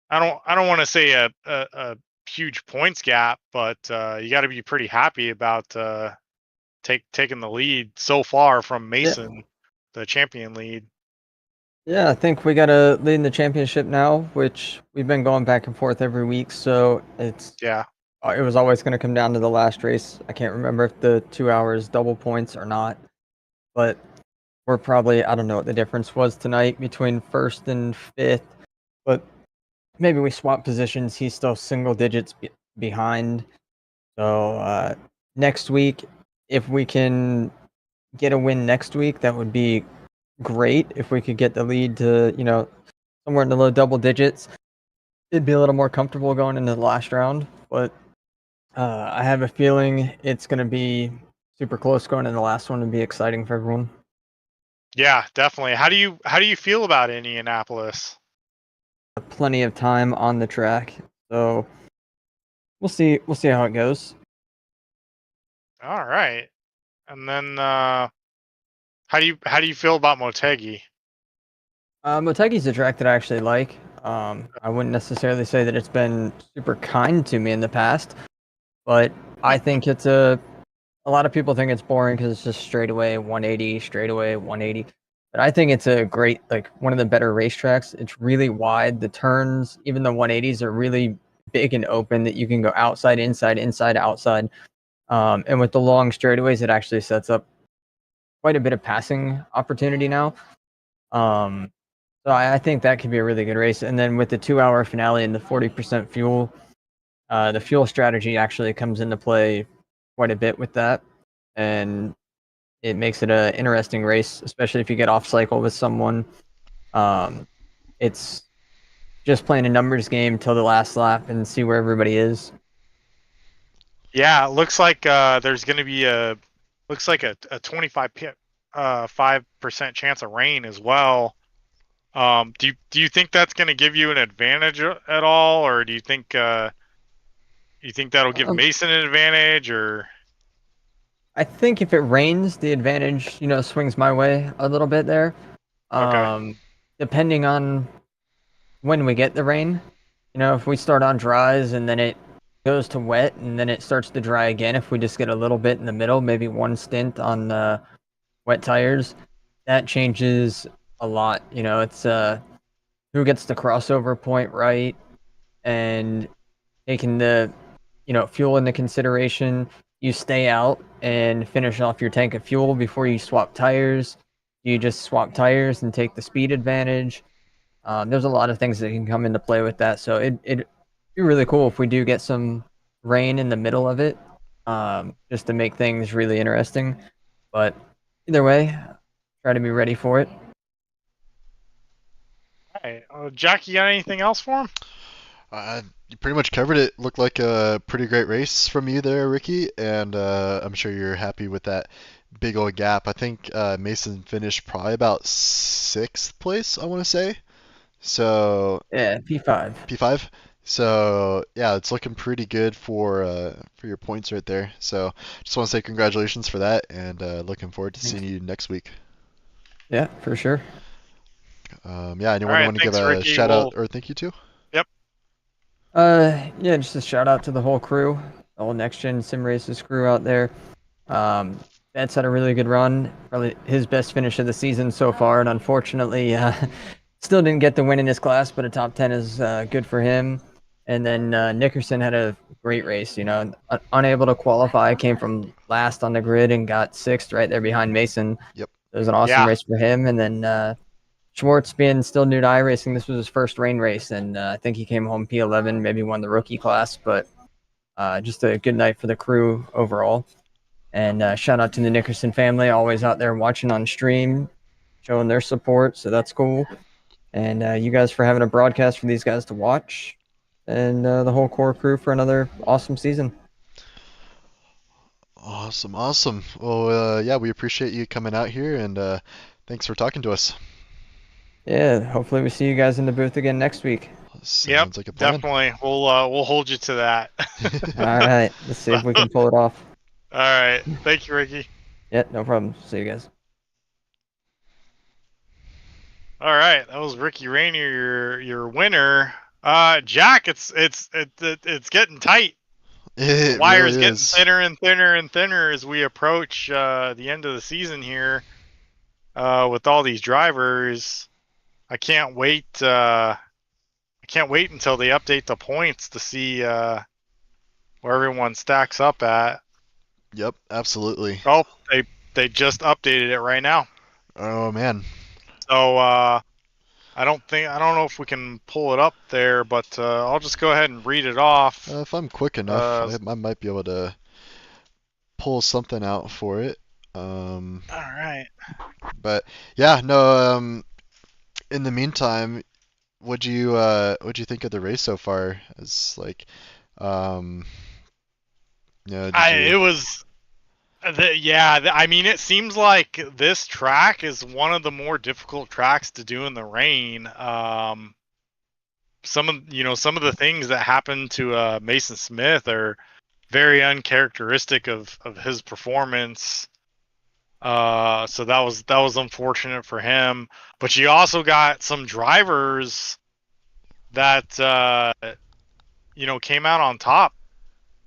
I don't want to say a huge points gap, but you got to be pretty happy about taking the lead so far from Mason, the champion lead. Yeah, I think we got to lead in the championship now, which we've been going back and forth every week. So it was always going to come down to the last race. I can't remember if the 2 hours double points or not, but we're probably, I don't know what the difference was tonight between first and fifth, but maybe we swap positions. He's still single digits behind. So next week, if we can get a win next week, that would be great. If we could get the lead to, somewhere in the low double digits, it'd be a little more comfortable going into the last round. But I have a feeling it's going to be super close going into the last one and be exciting for everyone. Yeah, definitely. How do you feel about Indianapolis? Plenty of time on the track, so we'll see how it goes. All right, and then how do you feel about Motegi? Motegi's a track that I actually like. I wouldn't necessarily say that it's been super kind to me in the past, but I think it's a lot of people think it's boring because it's just straightaway 180. But I think it's a great, like, one of the better racetracks. It's really wide. The turns, even the 180s, are really big and open that you can go outside, inside, outside. And with the long straightaways, it actually sets up quite a bit of passing opportunity now. So I think that could be a really good race. And then with the 2-hour finale and the 40% fuel, the fuel strategy actually comes into play quite a bit with that. And it makes it an interesting race, especially if you get off cycle with someone. It's just playing a numbers game till the last lap and see where everybody is. Yeah, it looks like there's going to be a 5% chance of rain as well. Do you think that's going to give you an advantage at all, or do you think that'll give Mason an advantage, or? I think if it rains, the advantage, swings my way a little bit there. Okay. Depending on when we get the rain. If we start on dries and then it goes to wet and then it starts to dry again, if we just get a little bit in the middle, maybe one stint on wet tires, that changes a lot. It's who gets the crossover point right and taking the fuel into consideration. You stay out and finish off your tank of fuel before you swap tires. You just swap tires and take the speed advantage. There's a lot of things that can come into play with that. So it'd be really cool if we do get some rain in the middle of it, just to make things really interesting. But either way, try to be ready for it. All right. Jack, you got anything else for him? You pretty much covered it. Looked like a pretty great race from you there, Ricky, and I'm sure you're happy with that big old gap. I think Mason finished probably about 6th place, I want to say. So Yeah, P5. P5. So yeah, it's looking pretty good for your points right there. So just want to say congratulations for that, and looking forward to seeing you next week. Yeah, for sure. Yeah, anyone All right, want to give thanks, a Ricky. shout out or thank you to? Yep. Yeah, just a shout out to the whole crew, the whole Next Gen Sim Races crew out there. Bet's had a really good run, probably his best finish of the season so far, and unfortunately, still didn't get the win in his class, but a top 10 is good for him. And then Nickerson had a great race, unable to qualify, came from last on the grid and got 6th right there behind Mason. Yep. It was an awesome Yeah. race for him. And then Schwartz, being still new to iRacing, this was his first rain race, and I think he came home P11, maybe won the rookie class, but just a good night for the crew overall. And shout out to the Nickerson family, always out there watching on stream, showing their support, so that's cool. And you guys for having a broadcast for these guys to watch, and the whole core crew for another awesome season. Awesome. Well, yeah, we appreciate you coming out here, and thanks for talking to us. Yeah, hopefully we see you guys in the booth again next week. Sounds like a plan. Definitely. We'll hold you to that. All right, let's see if we can pull it off. All right. Thank you, Ricky. Yeah, no problem. See you guys. All right, that was Ricky Rainier, your winner. Jack, it's getting tight. It Wire's really getting is. thinner and thinner and thinner as we approach the end of the season here. With all these drivers, I can't wait. I can't wait until they update the points to see where everyone stacks up at. Yep, absolutely. Oh, they just updated it right now. Oh man. So I don't know if we can pull it up there, but I'll just go ahead and read it off. If I'm quick enough, I might be able to pull something out for it. All right. But yeah, no. In the meantime, what'd you think of the race so far? It's like, It was. I mean, it seems like this track is one of the more difficult tracks to do in the rain. Some of the things that happened to Mason Smith are very uncharacteristic of his performance. So that was unfortunate for him. But you also got some drivers that came out on top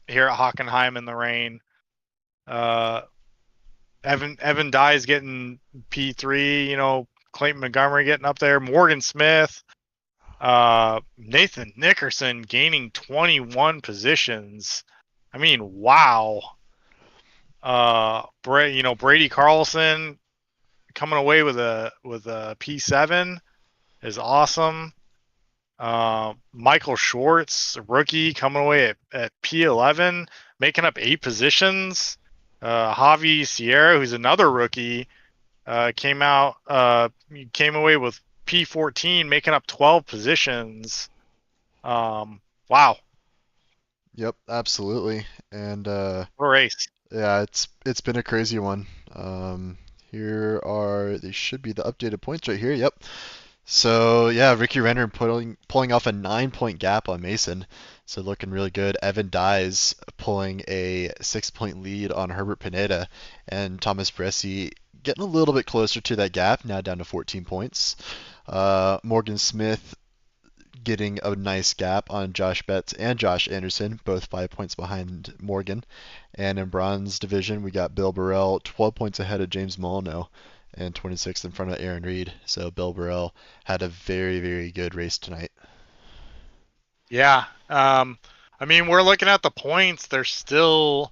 here at Hockenheim in the rain. Evan Dye's getting P3, Clayton Montgomery getting up there, Morgan Smith, Nathan Nickerson gaining 21 positions. I mean, wow. Brady Carlson coming away with a P7 is awesome. Michael Schwartz, rookie, coming away at P11, making up 8 positions. Javi Sierra, who's another rookie, came away with P14, making up 12 positions. Wow, Yep, absolutely. And what a race! yeah, it's been a crazy one. They should be the updated points right here. Yep. So yeah, Ricky Renner pulling off a 9-point gap on Mason, so looking really good. Evan Dyes pulling a 6-point lead on Herbert Pineda, and Thomas Bressi getting a little bit closer to that gap, now down to 14 points. Morgan Smith getting a nice gap on Josh Betts and Josh Anderson, both 5 points behind Morgan. And in bronze division, we got Bill Burrell 12 points ahead of James Molyneux and 26th in front of Aaron Reed. So Bill Burrell had a very, very good race tonight. Yeah. I mean, we're looking at the points. They're still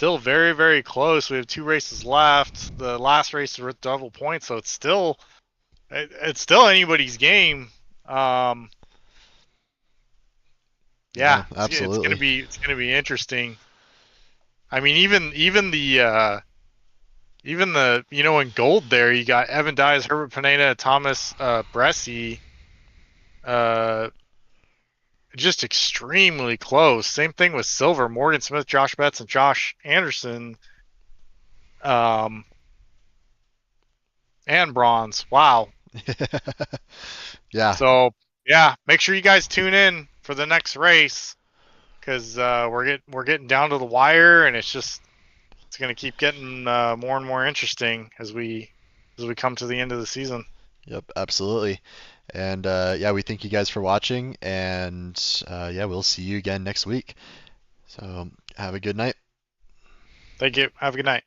very, very close. We have 2 races left. The last race is with double points, so it's still anybody's game. Yeah, absolutely. it's gonna be interesting. I mean, even the in gold there, you got Evan Dyes, Herbert Pineda, Thomas Bressi, just extremely close. Same thing with silver, Morgan Smith, Josh Betts, and Josh Anderson, and bronze. Wow. Yeah. So yeah, make sure you guys tune in for the next race, because we're getting down to the wire, and it's gonna keep getting more and more interesting as we come to the end of the season. Yep, absolutely. And yeah, we thank you guys for watching, and yeah, we'll see you again next week. So have a good night. Thank you. Have a good night.